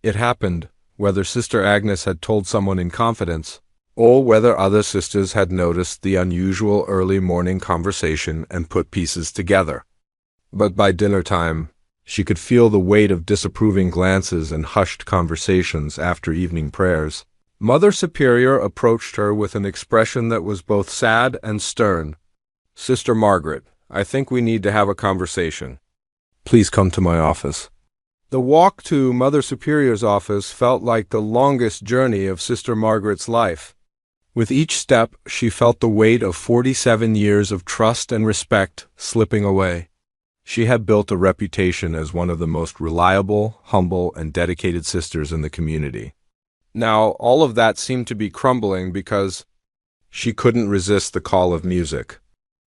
it happened, whether Sister Agnes had told someone in confidence, or whether other sisters had noticed the unusual early morning conversation and put pieces together. But by dinner time, she could feel the weight of disapproving glances and hushed conversations after evening prayers. Mother Superior approached her with an expression that was both sad and stern. "Sister Margaret, I think we need to have a conversation. Please come to my office." The walk to Mother Superior's office felt like the longest journey of Sister Margaret's life. With each step, she felt the weight of 47 years of trust and respect slipping away. She had built a reputation as one of the most reliable, humble, and dedicated sisters in the community. Now, all of that seemed to be crumbling because she couldn't resist the call of music.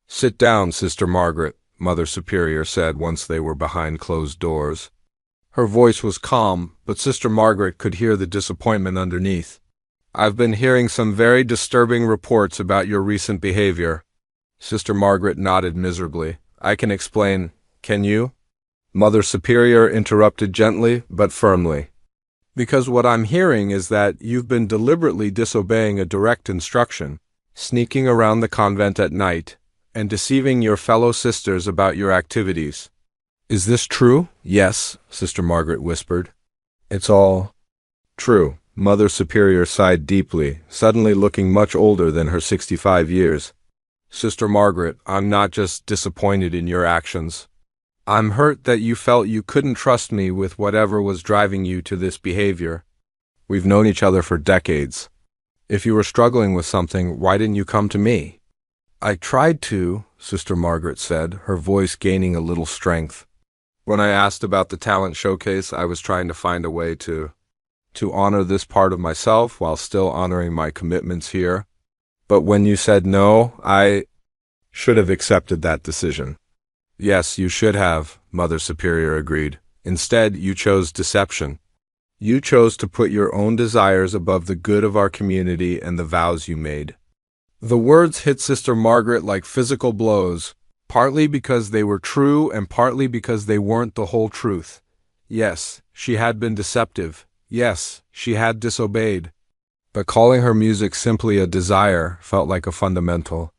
"Sit down, Sister Margaret," Mother Superior said once they were behind closed doors. Her voice was calm, but Sister Margaret could hear the disappointment underneath. "I've been hearing some very disturbing reports about your recent behavior." Sister Margaret nodded miserably. "I can explain. Can you?" Mother Superior interrupted gently but firmly. "Because what I'm hearing is that you've been deliberately disobeying a direct instruction, sneaking around the convent at night, and deceiving your fellow sisters about your activities." "Is this true?" "Yes," Sister Margaret whispered. "It's all true." Mother Superior sighed deeply, suddenly looking much older than her 65 years. "Sister Margaret, I'm not just disappointed in your actions. I'm hurt that you felt you couldn't trust me with whatever was driving you to this behavior. We've known each other for decades. If you were struggling with something, why didn't you come to me?" "I tried to," Sister Margaret said, her voice gaining a little strength. "When I asked about the talent showcase, I was trying to find a way to honor this part of myself while still honoring my commitments here. But when you said no, I should have accepted that decision." "Yes, you should have," Mother Superior agreed. "Instead, you chose deception. You chose to put your own desires above the good of our community and the vows you made." The words hit Sister Margaret like physical blows, partly because they were true and partly because they weren't the whole truth. Yes, she had been deceptive. Yes, she had disobeyed. But calling her music simply a desire felt like a fundamental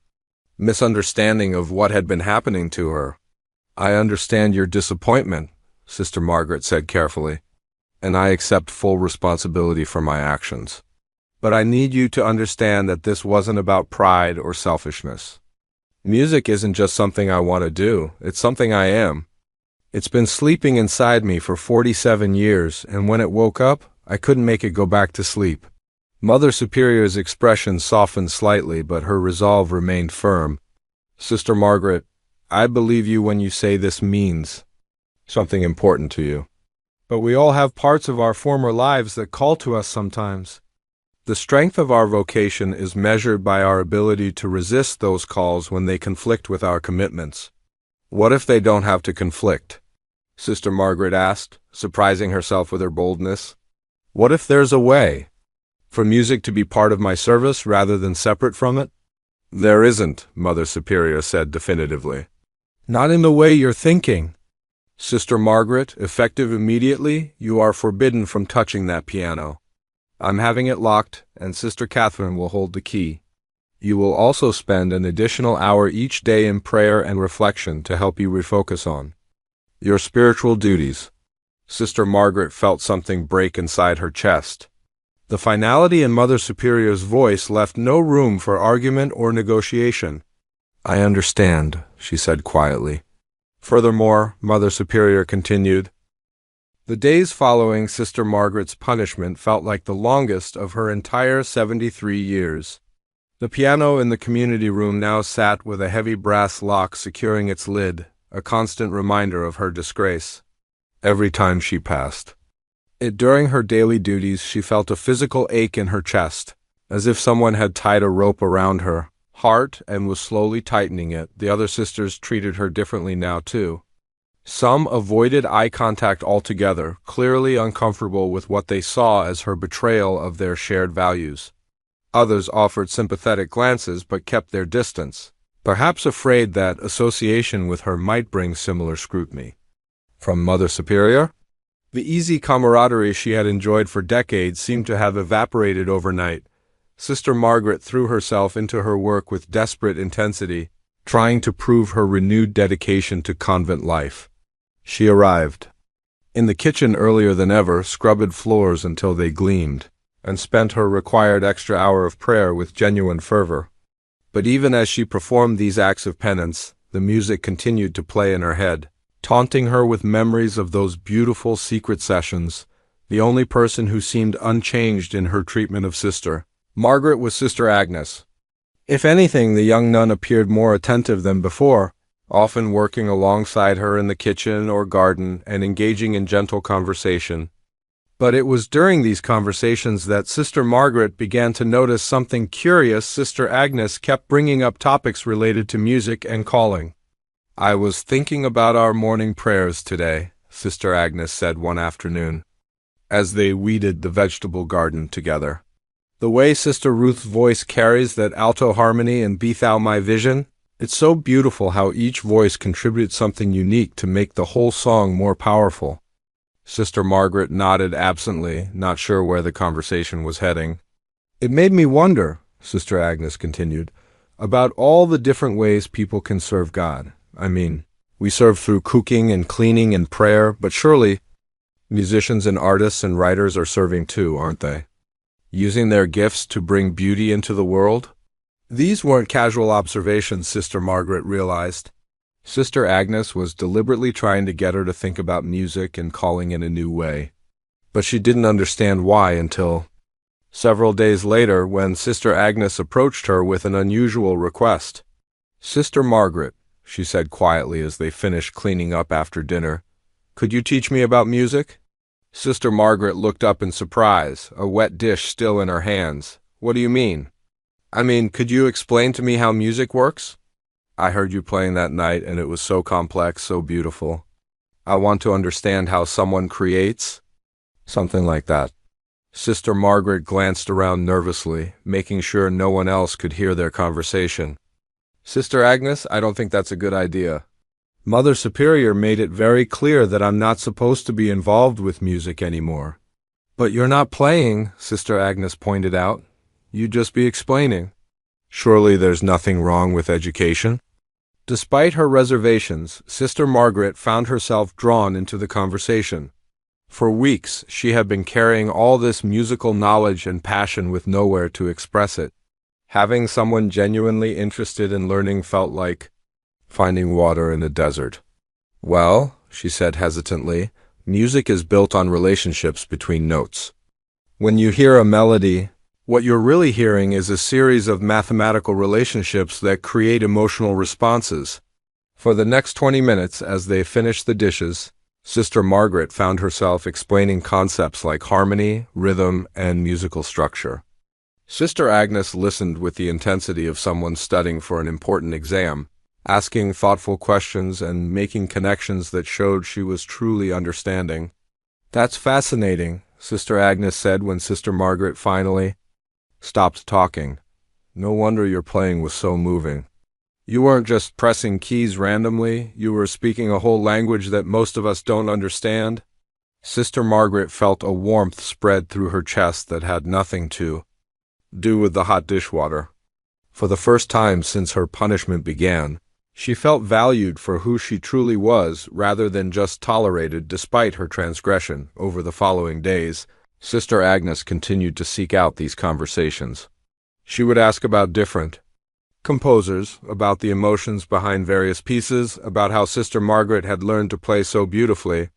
misunderstanding of what had been happening to her. "I understand your disappointment," Sister Margaret said carefully, "and I accept full responsibility for my actions. But I need you to understand that this wasn't about pride or selfishness. Music isn't just something I want to do, it's something I am. It's been sleeping inside me for 47 years, and when it woke up, I couldn't make it go back to sleep." Mother Superior's expression softened slightly, but her resolve remained firm. "Sister Margaret, I believe you when you say this means something important to you. But we all have parts of our former lives that call to us sometimes. The strength of our vocation is measured by our ability to resist those calls when they conflict with our commitments." "What if they don't have to conflict?" Sister Margaret asked, surprising herself with her boldness. "What if there's a way for music to be part of my service rather than separate from it?" "There isn't," Mother Superior said definitively. "Not in the way you're thinking. Sister Margaret, effective immediately, you are forbidden from touching that piano. I'm having it locked, and Sister Catherine will hold the key. You will also spend an additional hour each day in prayer and reflection to help you refocus on your spiritual duties." Sister Margaret felt something break inside her chest. The finality in Mother Superior's voice left no room for argument or negotiation. "I understand," she said quietly. Furthermore, Mother Superior continued, the days following Sister Margaret's punishment felt like the longest of her entire 73 years. The piano in the community room now sat with a heavy brass lock securing its lid, a constant reminder of her disgrace. Every time she passed it during her daily duties, she felt a physical ache in her chest, as if someone had tied a rope around her heart and was slowly tightening it. The other sisters treated her differently now, too. Some avoided eye contact altogether, clearly uncomfortable with what they saw as her betrayal of their shared values. Others offered sympathetic glances but kept their distance, perhaps afraid that association with her might bring similar scrutiny. From Mother Superior? The easy camaraderie she had enjoyed for decades seemed to have evaporated overnight. Sister Margaret threw herself into her work with desperate intensity, trying to prove her renewed dedication to convent life. She arrived in the kitchen earlier than ever, scrubbed floors until they gleamed, and spent her required extra hour of prayer with genuine fervor. But even as she performed these acts of penance, the music continued to play in her head. taunting her with memories of those beautiful secret sessions, the only person who seemed unchanged in her treatment of Sister Margaret was Sister Agnes. If anything, the young nun appeared more attentive than before, often working alongside her in the kitchen or garden and engaging in gentle conversation. But it was during these conversations that Sister Margaret began to notice something curious. Sister Agnes kept bringing up topics related to music and calling. "I was thinking about our morning prayers today," Sister Agnes said one afternoon, as they weeded the vegetable garden together. "The way Sister Ruth's voice carries that alto harmony in Be Thou My Vision, it's so beautiful how each voice contributes something unique to make the whole song more powerful." Sister Margaret nodded absently, not sure where the conversation was heading. "It made me wonder," Sister Agnes continued, "about all the different ways people can serve God. I mean, we serve through cooking and cleaning and prayer, but surely musicians and artists and writers are serving too, aren't they? Using their gifts to bring beauty into the world?" These weren't casual observations, Sister Margaret realized. Sister Agnes was deliberately trying to get her to think about music and calling in a new way. But she didn't understand why until several days later, when Sister Agnes approached her with an unusual request. "Sister Margaret," she said quietly as they finished cleaning up after dinner, "could you teach me about music?" Sister Margaret looked up in surprise, a wet dish still in her hands. "What do you mean?" "I mean, could you explain to me how music works? I heard you playing that night, and it was so complex, so beautiful. I want to understand how someone creates." Something like that. Sister Margaret glanced around nervously, making sure no one else could hear their conversation. "Sister Agnes, I don't think that's a good idea. Mother Superior made it very clear that I'm not supposed to be involved with music anymore." "But you're not playing," Sister Agnes pointed out. "You'd just be explaining." "Surely there's nothing wrong with education?" Despite her reservations, Sister Margaret found herself drawn into the conversation. For weeks, she had been carrying all this musical knowledge and passion with nowhere to express it. Having someone genuinely interested in learning felt like finding water in a desert. "Well," she said hesitantly, "music is built on relationships between notes. When you hear a melody, what you're really hearing is a series of mathematical relationships that create emotional responses." For the next 20 minutes, as they finished the dishes, Sister Margaret found herself explaining concepts like harmony, rhythm, and musical structure. Sister Agnes listened with the intensity of someone studying for an important exam, asking thoughtful questions and making connections that showed she was truly understanding. "That's fascinating," Sister Agnes said when Sister Margaret finally stopped talking. "No wonder your playing was so moving. You weren't just pressing keys randomly, you were speaking a whole language that most of us don't understand." Sister Margaret felt a warmth spread through her chest that had nothing to do with the hot dishwater. For the first time since her punishment began, she felt valued for who she truly was rather than just tolerated despite her transgression. Over the following days, Sister Agnes continued to seek out these conversations. She would ask about different composers, about the emotions behind various pieces, about how Sister Margaret had learned to play so beautifully.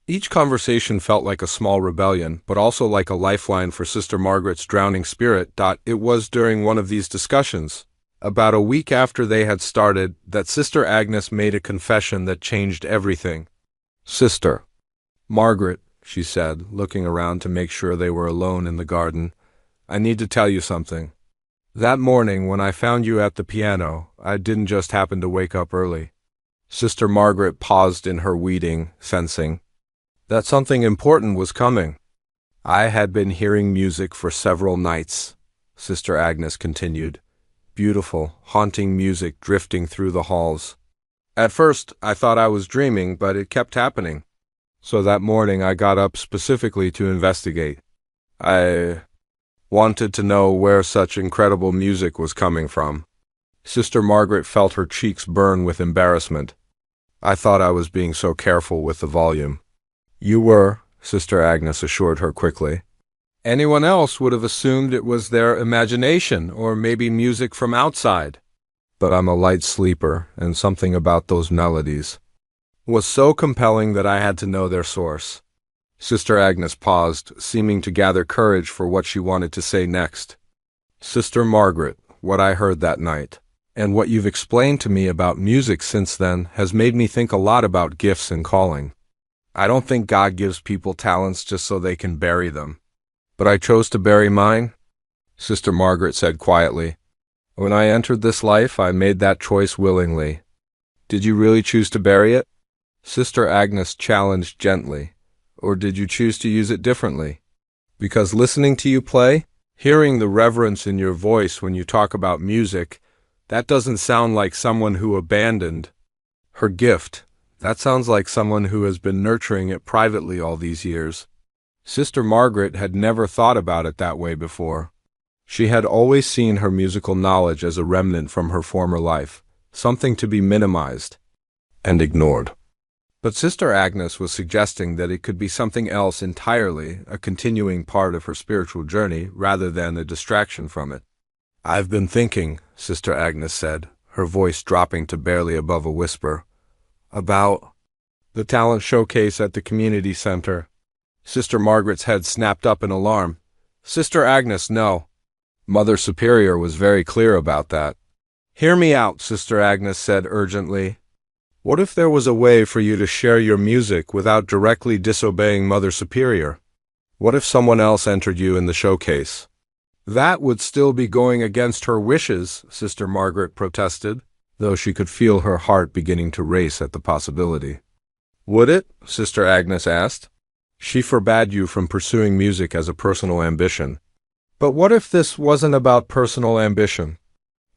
Each conversation felt like a small rebellion, but also like a lifeline for Sister Margaret's drowning spirit. It was during one of these discussions, about a week after they had started, that Sister Agnes made a confession that changed everything. "Sister Margaret," she said, looking around to make sure they were alone in the garden, "I need to tell you something. That morning when I found you at the piano, I didn't just happen to wake up early." Sister Margaret paused in her weeding, sensing that something important was coming. "I had been hearing music for several nights," Sister Agnes continued. "Beautiful, haunting music drifting through the halls. At first, I thought I was dreaming, but it kept happening. So that morning I got up specifically to investigate. I wanted to know where such incredible music was coming from." Sister Margaret felt her cheeks burn with embarrassment. "I thought I was being so careful with the volume." "You were," Sister Agnes assured her quickly. "Anyone else would have assumed it was their imagination or maybe music from outside. But I'm a light sleeper, and something about those melodies. was so compelling that I had to know their source. Sister Agnes paused, seeming to gather courage for what she wanted to say next. Sister Margaret, what I heard that night, and what you've explained to me about music since then, has made me think a lot about gifts and calling. I don't think God gives people talents just so they can bury them. But I chose to bury mine, Sister Margaret said quietly. When I entered this life, I made that choice willingly. Did you really choose to bury it? Sister Agnes challenged gently. Or did you choose to use it differently? Because listening to you play, hearing the reverence in your voice when you talk about music, that doesn't sound like someone who abandoned her gift. That sounds like someone who has been nurturing it privately all these years. Sister Margaret had never thought about it that way before. She had always seen her musical knowledge as a remnant from her former life, something to be minimized and ignored. But Sister Agnes was suggesting that it could be something else entirely, a continuing part of her spiritual journey rather than a distraction from it. I've been thinking, Sister Agnes said, her voice dropping to barely above a whisper, about the talent showcase at the community center. Sister Margaret's head snapped up in alarm. Sister Agnes, no. Mother Superior was very clear about that. Hear me out, Sister Agnes said urgently. What if there was a way for you to share your music without directly disobeying Mother Superior? What if someone else entered you in the showcase? That would still be going against her wishes, Sister Margaret protested, though she could feel her heart beginning to race at the possibility. Would it? Sister Agnes asked. She forbade you from pursuing music as a personal ambition. But what if this wasn't about personal ambition?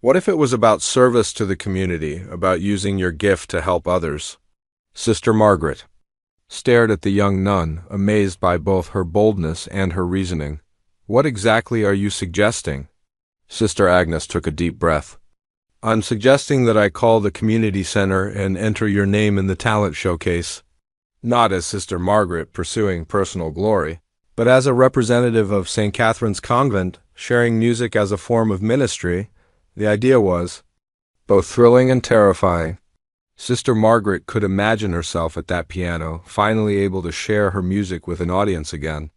What if it was about service to the community, about using your gift to help others? Sister Margaret stared at the young nun, amazed by both her boldness and her reasoning. What exactly are you suggesting? Sister Agnes took a deep breath. I'm suggesting that I call the community center and enter your name in the talent showcase. Not as Sister Margaret pursuing personal glory, but as a representative of St. Catherine's Convent, sharing music as a form of ministry. The idea was both thrilling and terrifying. Sister Margaret could imagine herself at that piano, finally able to share her music with an audience again.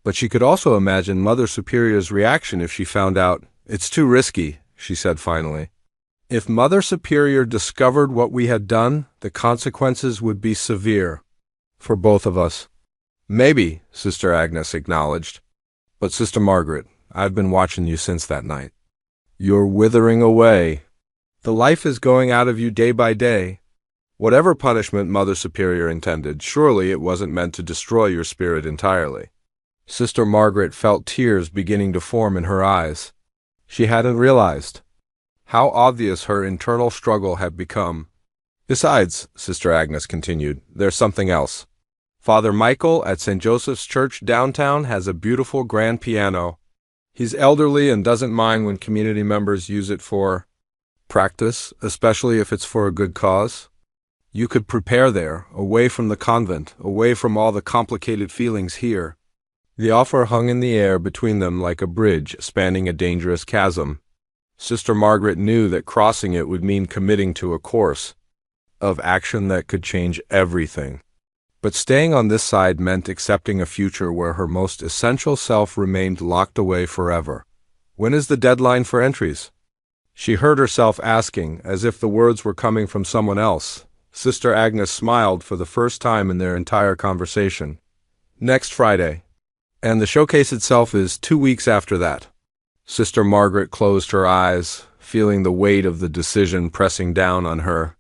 But she could also imagine Mother Superior's reaction if she found out. It's too risky, she said finally. If Mother Superior discovered what we had done, the consequences would be severe. For both of us. Maybe, Sister Agnes acknowledged. But Sister Margaret, I've been watching you since that night. You're withering away. The life is going out of you day by day. Whatever punishment Mother Superior intended, surely it wasn't meant to destroy your spirit entirely. Sister Margaret felt tears beginning to form in her eyes. She hadn't realized how obvious her internal struggle had become. Besides, Sister Agnes continued, there's something else. Father Michael at St. Joseph's Church downtown has a beautiful grand piano. He's elderly and doesn't mind when community members use it for practice, especially if it's for a good cause. You could prepare there, away from the convent, away from all the complicated feelings here. The offer hung in the air between them like a bridge spanning a dangerous chasm. Sister Margaret knew that crossing it would mean committing to a course of action that could change everything. But staying on this side meant accepting a future where her most essential self remained locked away forever. When is the deadline for entries? She heard herself asking, as if the words were coming from someone else. Sister Agnes smiled for the first time in their entire conversation. Next Friday. And the showcase itself is 2 weeks after that. Sister Margaret closed her eyes, feeling the weight of the decision pressing down on her.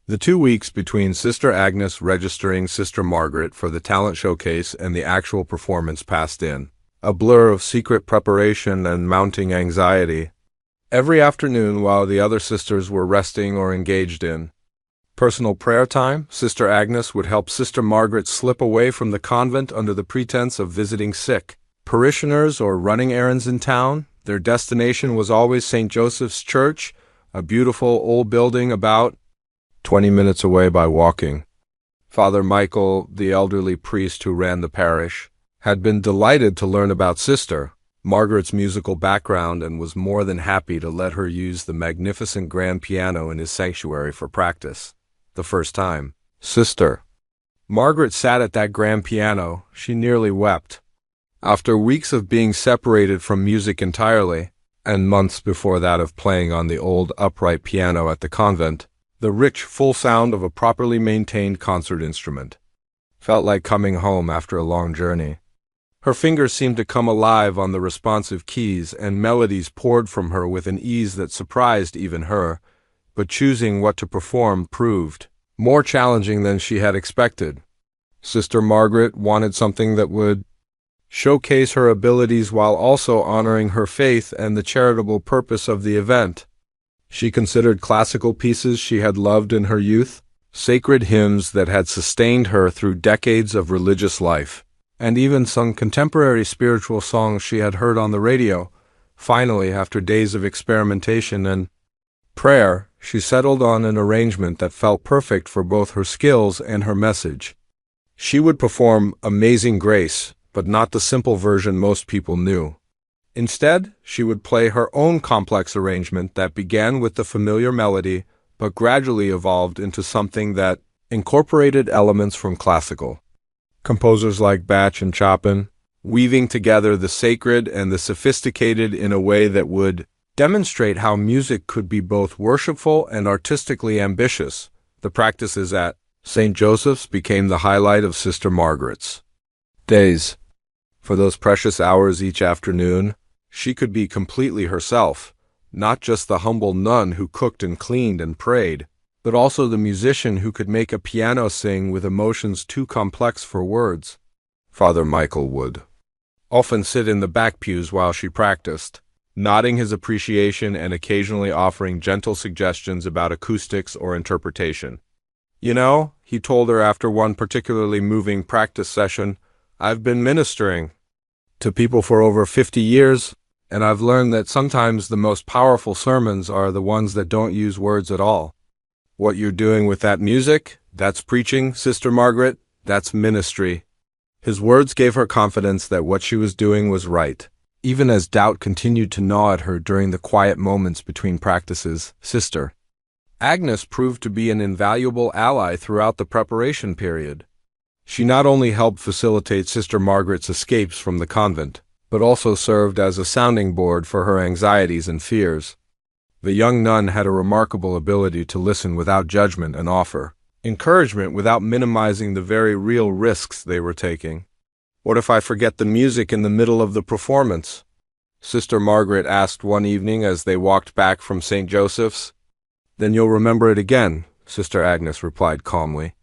The 2 weeks between Sister Agnes registering Sister Margaret for the talent showcase and the actual performance passed in a blur of secret preparation and mounting anxiety. Every afternoon, while the other sisters were resting or engaged in personal prayer time, Sister Agnes would help Sister Margaret slip away from the convent under the pretense of visiting sick parishioners or running errands in town. Their destination was always St. Joseph's Church, a beautiful old building about 20 minutes away by walking. Father Michael, the elderly priest who ran the parish, had been delighted to learn about Sister Margaret's musical background and was more than happy to let her use the magnificent grand piano in his sanctuary for practice. The first time Sister. Margaret sat at that grand piano. She nearly wept. After weeks of being separated from music entirely, and months before that of playing on the old upright piano at the convent, the rich, full sound of a properly maintained concert instrument felt like coming home after a long journey. Her fingers seemed to come alive on the responsive keys, and melodies poured from her with an ease that surprised even her, but choosing what to perform proved more challenging than she had expected. Sister Margaret wanted something that would showcase her abilities while also honoring her faith and the charitable purpose of the event. She considered classical pieces she had loved in her youth, sacred hymns that had sustained her through decades of religious life, and even some contemporary spiritual songs she had heard on the radio. Finally, after days of experimentation and prayer, she settled on an arrangement that felt perfect for both her skills and her message. She would perform Amazing Grace, but not the simple version most people knew. Instead, she would play her own complex arrangement that began with the familiar melody, but gradually evolved into something that incorporated elements from classical composers like Bach and Chopin, weaving together the sacred and the sophisticated in a way that would demonstrate how music could be both worshipful and artistically ambitious. The practices at St. Joseph's became the highlight of Sister Margaret's days. For those precious hours each afternoon, she could be completely herself, not just the humble nun who cooked and cleaned and prayed, but also the musician who could make a piano sing with emotions too complex for words. Father Michael would often sit in the back pews while she practiced, nodding his appreciation and occasionally offering gentle suggestions about acoustics or interpretation. "You know," he told her after one particularly moving practice session, "I've been ministering to people for over 50 years, and I've learned that sometimes the most powerful sermons are the ones that don't use words at all. What you're doing with that music, that's preaching, Sister Margaret, that's ministry." His words gave her confidence that what she was doing was right, even as doubt continued to gnaw at her during the quiet moments between practices. Sister Agnes proved to be an invaluable ally throughout the preparation period. She not only helped facilitate Sister Margaret's escapes from the convent, but also served as a sounding board for her anxieties and fears. The young nun had a remarkable ability to listen without judgment and offer encouragement without minimizing the very real risks they were taking. "What if I forget the music in the middle of the performance?" Sister Margaret asked one evening as they walked back from St. Joseph's. "Then you'll remember it again," Sister Agnes replied calmly.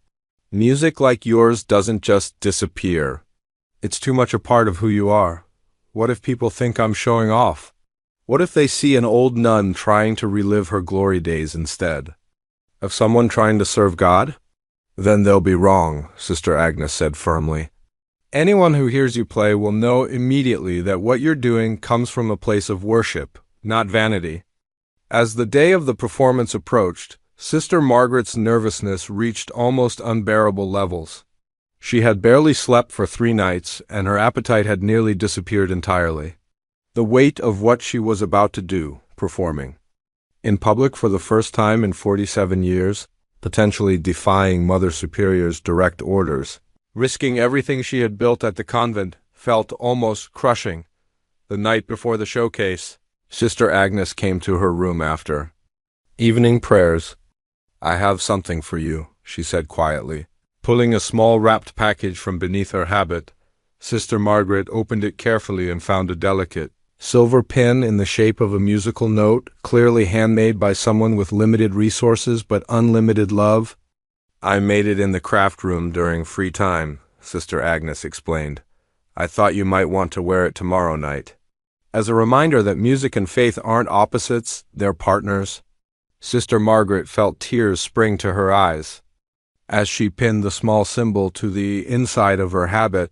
"Music like yours doesn't just disappear. It's too much a part of who you are. What if people think I'm showing off? What if they see an old nun trying to relive her glory days instead of someone trying to serve God? Then they'll be wrong," Sister Agnes said firmly. "Anyone who hears you play will know immediately that what you're doing comes from a place of worship, not vanity." As the day of the performance approached, Sister Margaret's nervousness reached almost unbearable levels. She had barely slept for 3 nights, and her appetite had nearly disappeared entirely. The weight of what she was about to do, performing in public for the first time in 47 years, potentially defying Mother Superior's direct orders, risking everything she had built at the convent, felt almost crushing. The night before the showcase, Sister Agnes came to her room after evening prayers. "I have something for you," she said quietly. Pulling a small wrapped package from beneath her habit, Sister Margaret opened it carefully and found a delicate silver pin in the shape of a musical note, clearly handmade by someone with limited resources but unlimited love. "I made it in the craft room during free time," Sister Agnes explained. "I thought you might want to wear it tomorrow night, as a reminder that music and faith aren't opposites, they're partners." Sister Margaret felt tears spring to her eyes as she pinned the small symbol to the inside of her habit,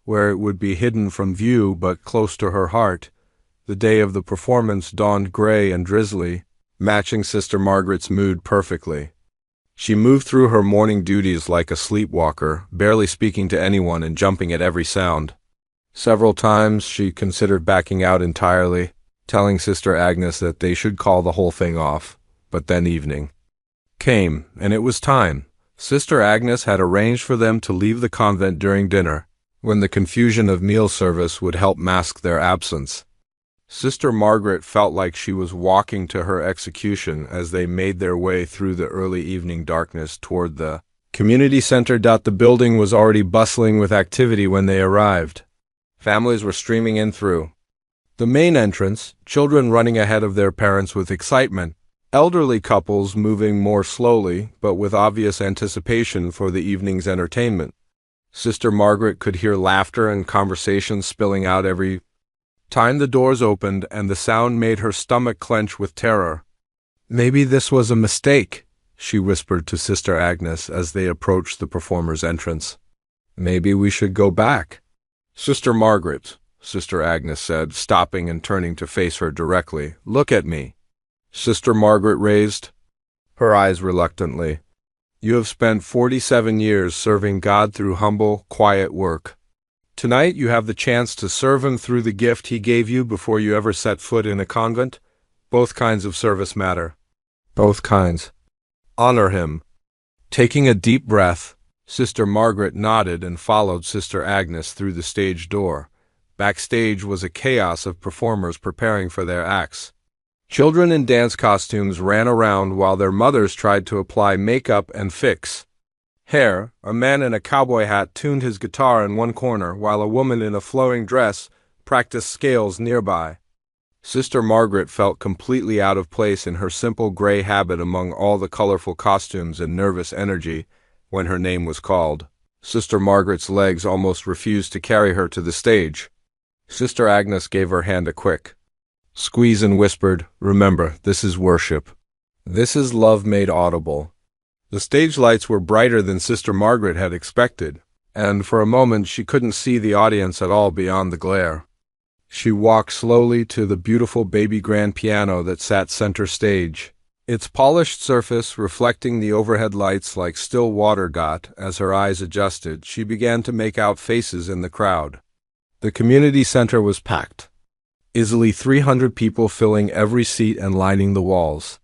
where it would be hidden from view but close to her heart. The day of the performance dawned gray and drizzly, matching Sister Margaret's mood perfectly. She moved through her morning duties like a sleepwalker, barely speaking to anyone and jumping at every sound. Several times she considered backing out entirely, telling Sister Agnes that they should call the whole thing off. But then evening came, and it was time. Sister Agnes had arranged for them to leave the convent during dinner, when the confusion of meal service would help mask their absence. Sister Margaret felt like she was walking to her execution as they made their way through the early evening darkness toward the community center. The building was already bustling with activity when they arrived. Families were streaming in through the main entrance, children running ahead of their parents with excitement, elderly couples moving more slowly but with obvious anticipation for the evening's entertainment. Sister Margaret could hear laughter and conversation spilling out every time the doors opened, and the sound made her stomach clench with terror. "Maybe this was a mistake," she whispered to Sister Agnes as they approached the performer's entrance. "Maybe we should go back." "Sister Margaret," Sister Agnes said, stopping and turning to face her directly. "Look at me." Sister Margaret raised her eyes reluctantly. "You have spent 47 years serving God through humble, quiet work. Tonight you have the chance to serve Him through the gift He gave you before you ever set foot in a convent. Both kinds of service matter. Both kinds. Honor Him." Taking a deep breath, Sister Margaret nodded and followed Sister Agnes through the stage door. Backstage was a chaos of performers preparing for their acts. Children in dance costumes ran around while their mothers tried to apply makeup and fix hair. A man in a cowboy hat tuned his guitar in one corner, while a woman in a flowing dress practiced scales nearby. Sister Margaret felt completely out of place in her simple gray habit among all the colorful costumes and nervous energy when her name was called. Sister Margaret's legs almost refused to carry her to the stage. Sister Agnes gave her hand a quick squeeze and whispered, "Remember, this is worship. This is love made audible." The stage lights were brighter than Sister Margaret had expected, and for a moment she couldn't see the audience at all beyond the glare. She walked slowly to the beautiful baby grand piano that sat center stage, its polished surface reflecting the overhead lights like still water. As her eyes adjusted, she began to make out faces in the crowd. The community center was packed, easily 300 people filling every seat and lining the walls.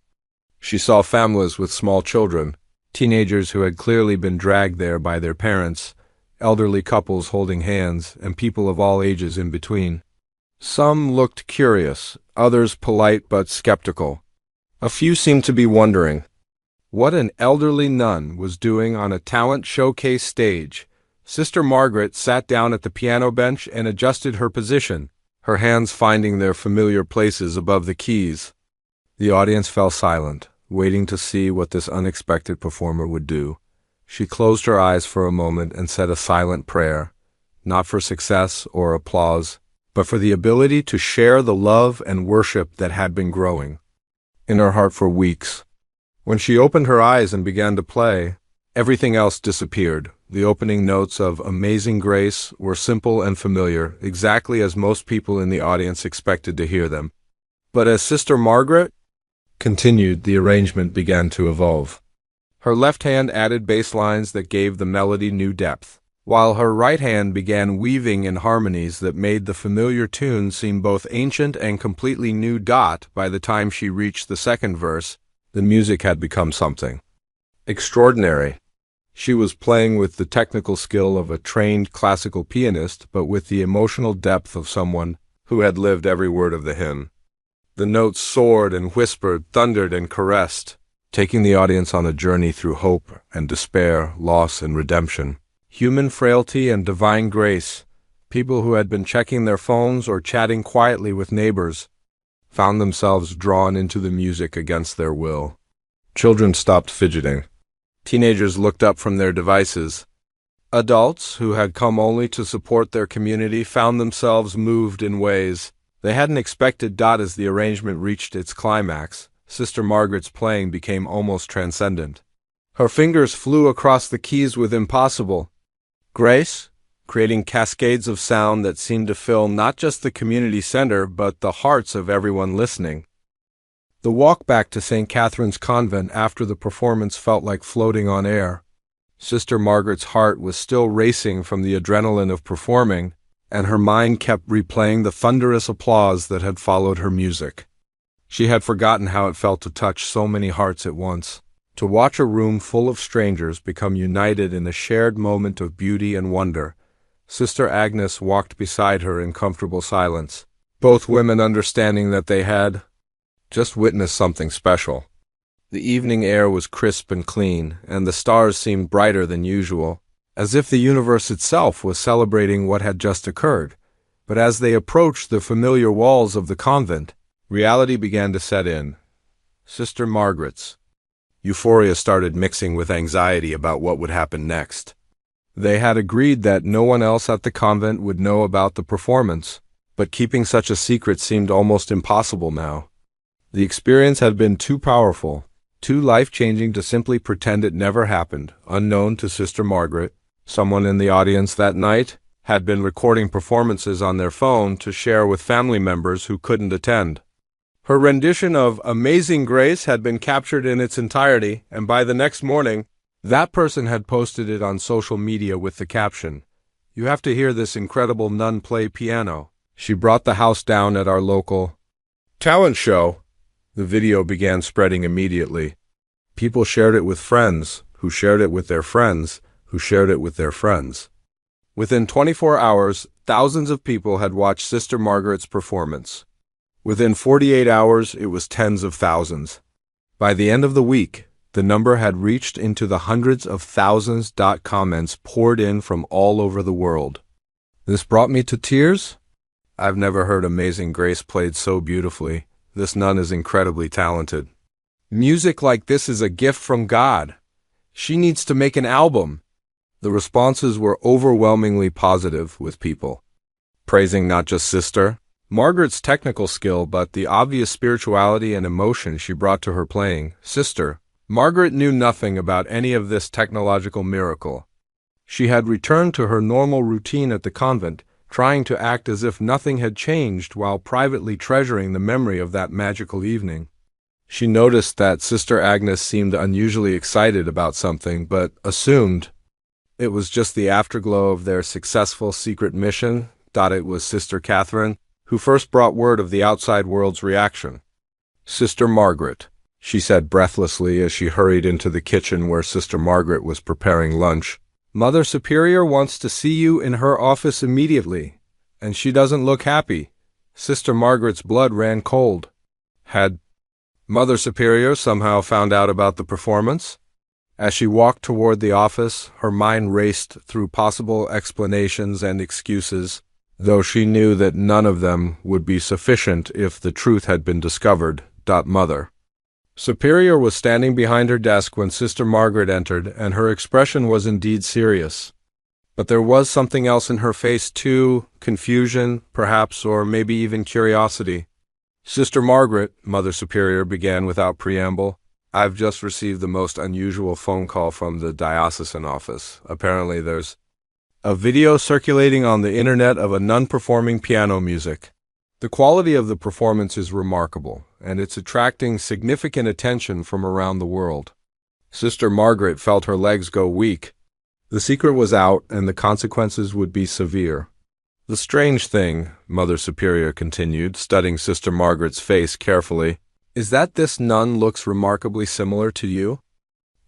She saw families with small children, teenagers who had clearly been dragged there by their parents, elderly couples holding hands, and people of all ages in between. Some looked curious, others polite but skeptical. A few seemed to be wondering what an elderly nun was doing on a talent showcase stage. Sister Margaret sat down at the piano bench and adjusted her position, her hands finding their familiar places above the keys. The audience fell silent, waiting to see what this unexpected performer would do. She closed her eyes for a moment and said a silent prayer, not for success or applause, but for the ability to share the love and worship that had been growing in her heart for weeks. When she opened her eyes and began to play, everything else disappeared. The opening notes of Amazing Grace were simple and familiar, exactly as most people in the audience expected to hear them. But as Sister Margaret continued, the arrangement began to evolve. Her left hand added bass lines that gave the melody new depth, while her right hand began weaving in harmonies that made the familiar tune seem both ancient and completely new. By the time she reached the second verse, the music had become something extraordinary. She was playing with the technical skill of a trained classical pianist, but with the emotional depth of someone who had lived every word of the hymn. The notes soared and whispered, thundered and caressed, taking the audience on a journey through hope and despair, loss and redemption, human frailty and divine grace. People who had been checking their phones or chatting quietly with neighbors found themselves drawn into the music against their will. Children stopped fidgeting. Teenagers looked up from their devices. Adults, who had come only to support their community, found themselves moved in ways they hadn't expected. As the arrangement reached its climax, Sister Margaret's playing became almost transcendent. Her fingers flew across the keys with impossible grace, creating cascades of sound that seemed to fill not just the community center but the hearts of everyone listening. The walk back to St. Catherine's Convent after the performance felt like floating on air. Sister Margaret's heart was still racing from the adrenaline of performing, and her mind kept replaying the thunderous applause that had followed her music. She had forgotten how it felt to touch so many hearts at once, To watch a room full of strangers become united in a shared moment of beauty and wonder. Sister Agnes walked beside her in comfortable silence, both women understanding that they had just witnessed something special. The evening air was crisp and clean, and the stars seemed brighter than usual, as if the universe itself was celebrating what had just occurred. But as they approached the familiar walls of the convent, reality began to set in. Sister Margaret's euphoria started mixing with anxiety about what would happen next. They had agreed that no one else at the convent would know about the performance, but keeping such a secret seemed almost impossible now. The experience had been too powerful, too life-changing to simply pretend it never happened. Unknown to Sister Margaret, someone in the audience that night had been recording performances on their phone to share with family members who couldn't attend. Her rendition of Amazing Grace had been captured in its entirety, and by the next morning, that person had posted it on social media with the caption, "You have to hear this incredible nun play piano. She brought the house down at our local talent show." The video began spreading immediately. People shared it with friends, who shared it with their friends, who shared it with their friends. Within 24 hours, thousands of people had watched Sister Margaret's performance. Within 48 hours, it was tens of thousands. By the end of the week, the number had reached into the hundreds of thousands. Comments poured in from all over the world. "This brought me to tears. I've never heard Amazing Grace played so beautifully. This nun is incredibly talented. Music like this is a gift from God. She needs to make an album." The responses were overwhelmingly positive, with people praising not just Sister Margaret's technical skill, but the obvious spirituality and emotion she brought to her playing. Sister Margaret knew nothing about any of this technological miracle. She had returned to her normal routine at the convent, trying to act as if nothing had changed while privately treasuring the memory of that magical evening. She noticed that Sister Agnes seemed unusually excited about something, but assumed it was just the afterglow of their successful secret mission. It was Sister Catherine who first brought word of the outside world's reaction. "Sister Margaret," she said breathlessly as she hurried into the kitchen where Sister Margaret was preparing lunch. "Mother Superior wants to see you in her office immediately, and she doesn't look happy." Sister Margaret's blood ran cold. Had Mother Superior somehow found out about the performance? As she walked toward the office, her mind raced through possible explanations and excuses, though she knew that none of them would be sufficient if the truth had been discovered. Mother Superior was standing behind her desk when Sister Margaret entered, and her expression was indeed serious. But there was something else in her face too, confusion, perhaps, or maybe even curiosity. "Sister Margaret," Mother Superior began without preamble, "I've just received the most unusual phone call from the diocesan office. Apparently there's a video circulating on the internet of a nun performing piano music. The quality of the performance is remarkable, and it's attracting significant attention from around the world." Sister Margaret felt her legs go weak. The secret was out, and the consequences would be severe. "The strange thing," Mother Superior continued, studying Sister Margaret's face carefully, "is that this nun looks remarkably similar to you.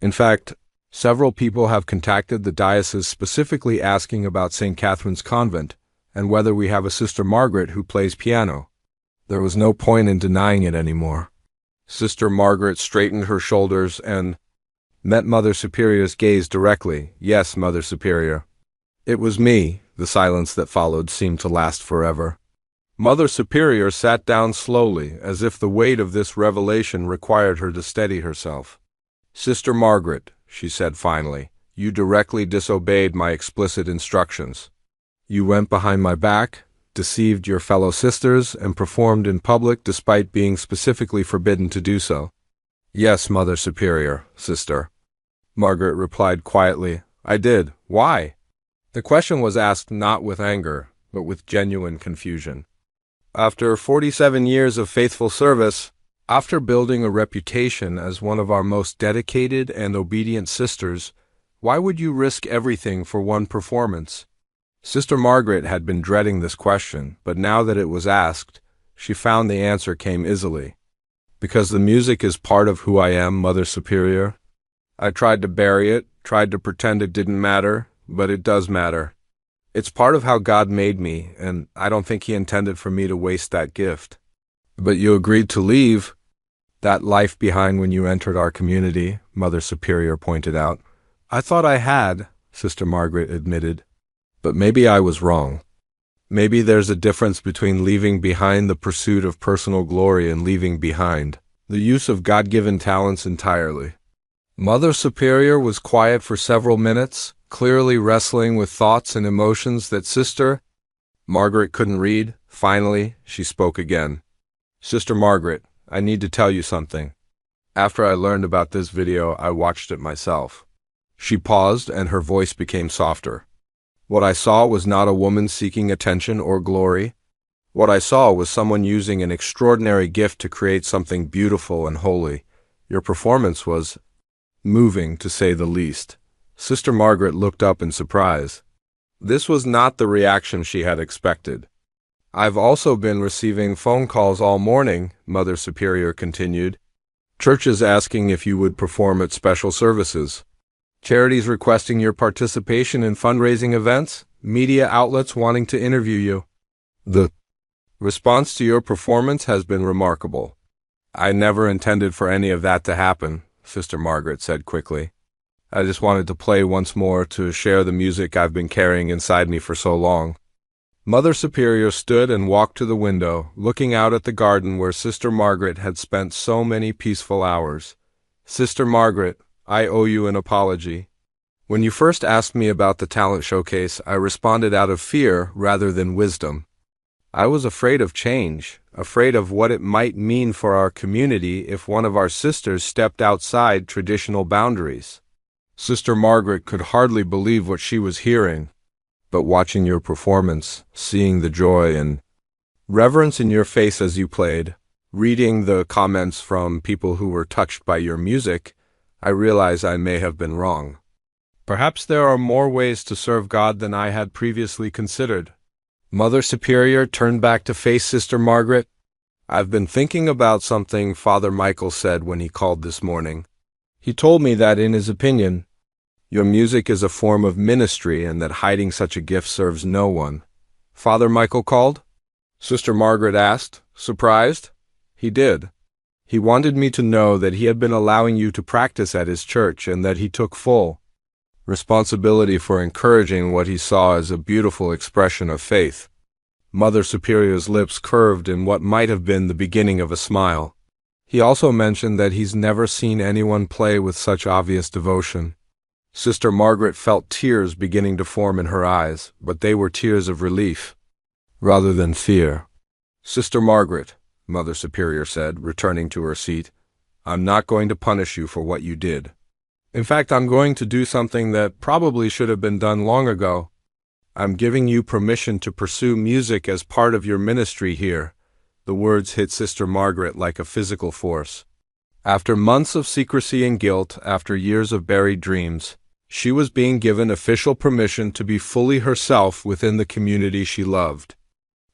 In fact, several people have contacted the diocese specifically asking about St. Catherine's Convent and whether we have a Sister Margaret who plays piano." There was no point in denying it anymore. Sister Margaret straightened her shoulders and met Mother Superior's gaze directly. "Yes, Mother Superior. It was me." The silence that followed seemed to last forever. Mother Superior sat down slowly, as if the weight of this revelation required her to steady herself. "Sister Margaret," she said finally, "you directly disobeyed my explicit instructions. You went behind my back, deceived your fellow sisters, and performed in public despite being specifically forbidden to do so." "Yes, Mother Superior, Sister," Margaret replied quietly. "I did. Why?" The question was asked not with anger, but with genuine confusion. "After 47 years of faithful service, after building a reputation as one of our most dedicated and obedient sisters, why would you risk everything for one performance?" Sister Margaret had been dreading this question, but now that it was asked, she found the answer came easily. "Because the music is part of who I am, Mother Superior. I tried to bury it, tried to pretend it didn't matter, but it does matter. It's part of how God made me, and I don't think He intended for me to waste that gift. But you agreed to leave that life behind when you entered our community, Mother Superior pointed out. I thought I had, Sister Margaret admitted. But maybe I was wrong. Maybe there's a difference between leaving behind the pursuit of personal glory and leaving behind the use of God-given talents entirely. Mother Superior was quiet for several minutes, clearly wrestling with thoughts and emotions that Sister Margaret couldn't read. Finally, she spoke again. Sister Margaret, I need to tell you something. After I learned about this video, I watched it myself. She paused and her voice became softer. What I saw was not a woman seeking attention or glory. What I saw was someone using an extraordinary gift to create something beautiful and holy. Your performance was moving, to say the least. Sister Margaret looked up in surprise. This was not the reaction she had expected. I've also been receiving phone calls all morning, Mother Superior continued. Churches asking if you would perform at special services. Charities requesting your participation in fundraising events. Media outlets wanting to interview you. The response to your performance has been remarkable. I never intended for any of that to happen, Sister Margaret said quickly. I just wanted to play once more to share the music I've been carrying inside me for so long. Mother Superior stood and walked to the window, looking out at the garden where Sister Margaret had spent so many peaceful hours. Sister Margaret, I owe you an apology. When you first asked me about the talent showcase, I responded out of fear rather than wisdom. I was afraid of change, afraid of what it might mean for our community if one of our sisters stepped outside traditional boundaries. Sister Margaret could hardly believe what she was hearing. But watching your performance, seeing the joy and reverence in your face as you played, reading the comments from people who were touched by your music, I realize I may have been wrong. Perhaps there are more ways to serve God than I had previously considered. Mother Superior turned back to face Sister Margaret. I've been thinking about something Father Michael said when he called this morning. He told me that, in his opinion, your music is a form of ministry and that hiding such a gift serves no one. Father Michael called? Sister Margaret asked, surprised. He did. He wanted me to know that he had been allowing you to practice at his church and that he took full responsibility for encouraging what he saw as a beautiful expression of faith. Mother Superior's lips curved in what might have been the beginning of a smile. He also mentioned that he's never seen anyone play with such obvious devotion. Sister Margaret felt tears beginning to form in her eyes, but they were tears of relief, rather than fear. Sister Margaret, Mother Superior said, returning to her seat, I'm not going to punish you for what you did. In fact, I'm going to do something that probably should have been done long ago. I'm giving you permission to pursue music as part of your ministry here. The words hit Sister Margaret like a physical force. After months of secrecy and guilt, after years of buried dreams, she was being given official permission to be fully herself within the community she loved.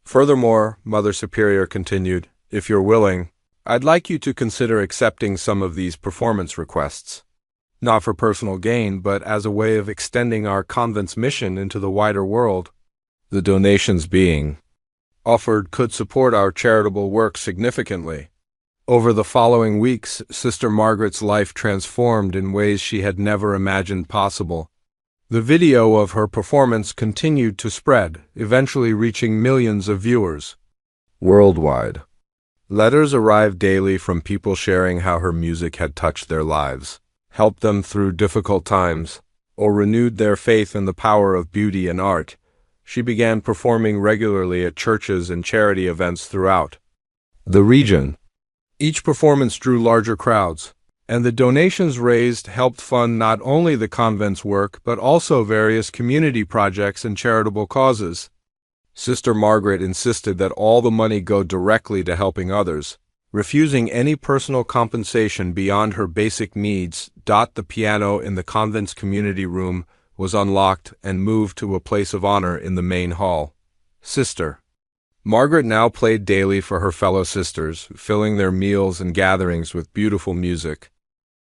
Furthermore, Mother Superior continued, if you're willing, I'd like you to consider accepting some of these performance requests. Not for personal gain, but as a way of extending our convent's mission into the wider world. The donations being offered could support our charitable work significantly. Over the following weeks, Sister Margaret's life transformed in ways she had never imagined possible. The video of her performance continued to spread, eventually reaching millions of viewers worldwide. Letters arrived daily from people sharing how her music had touched their lives, helped them through difficult times, or renewed their faith in the power of beauty and art. She began performing regularly at churches and charity events throughout the region. Each performance drew larger crowds, and the donations raised helped fund not only the convent's work but also various community projects and charitable causes. Sister Margaret insisted that all the money go directly to helping others, refusing any personal compensation beyond her basic needs. The piano in the convent's community room was unlocked and moved to a place of honor in the main hall. Sister Margaret now played daily for her fellow sisters, filling their meals and gatherings with beautiful music.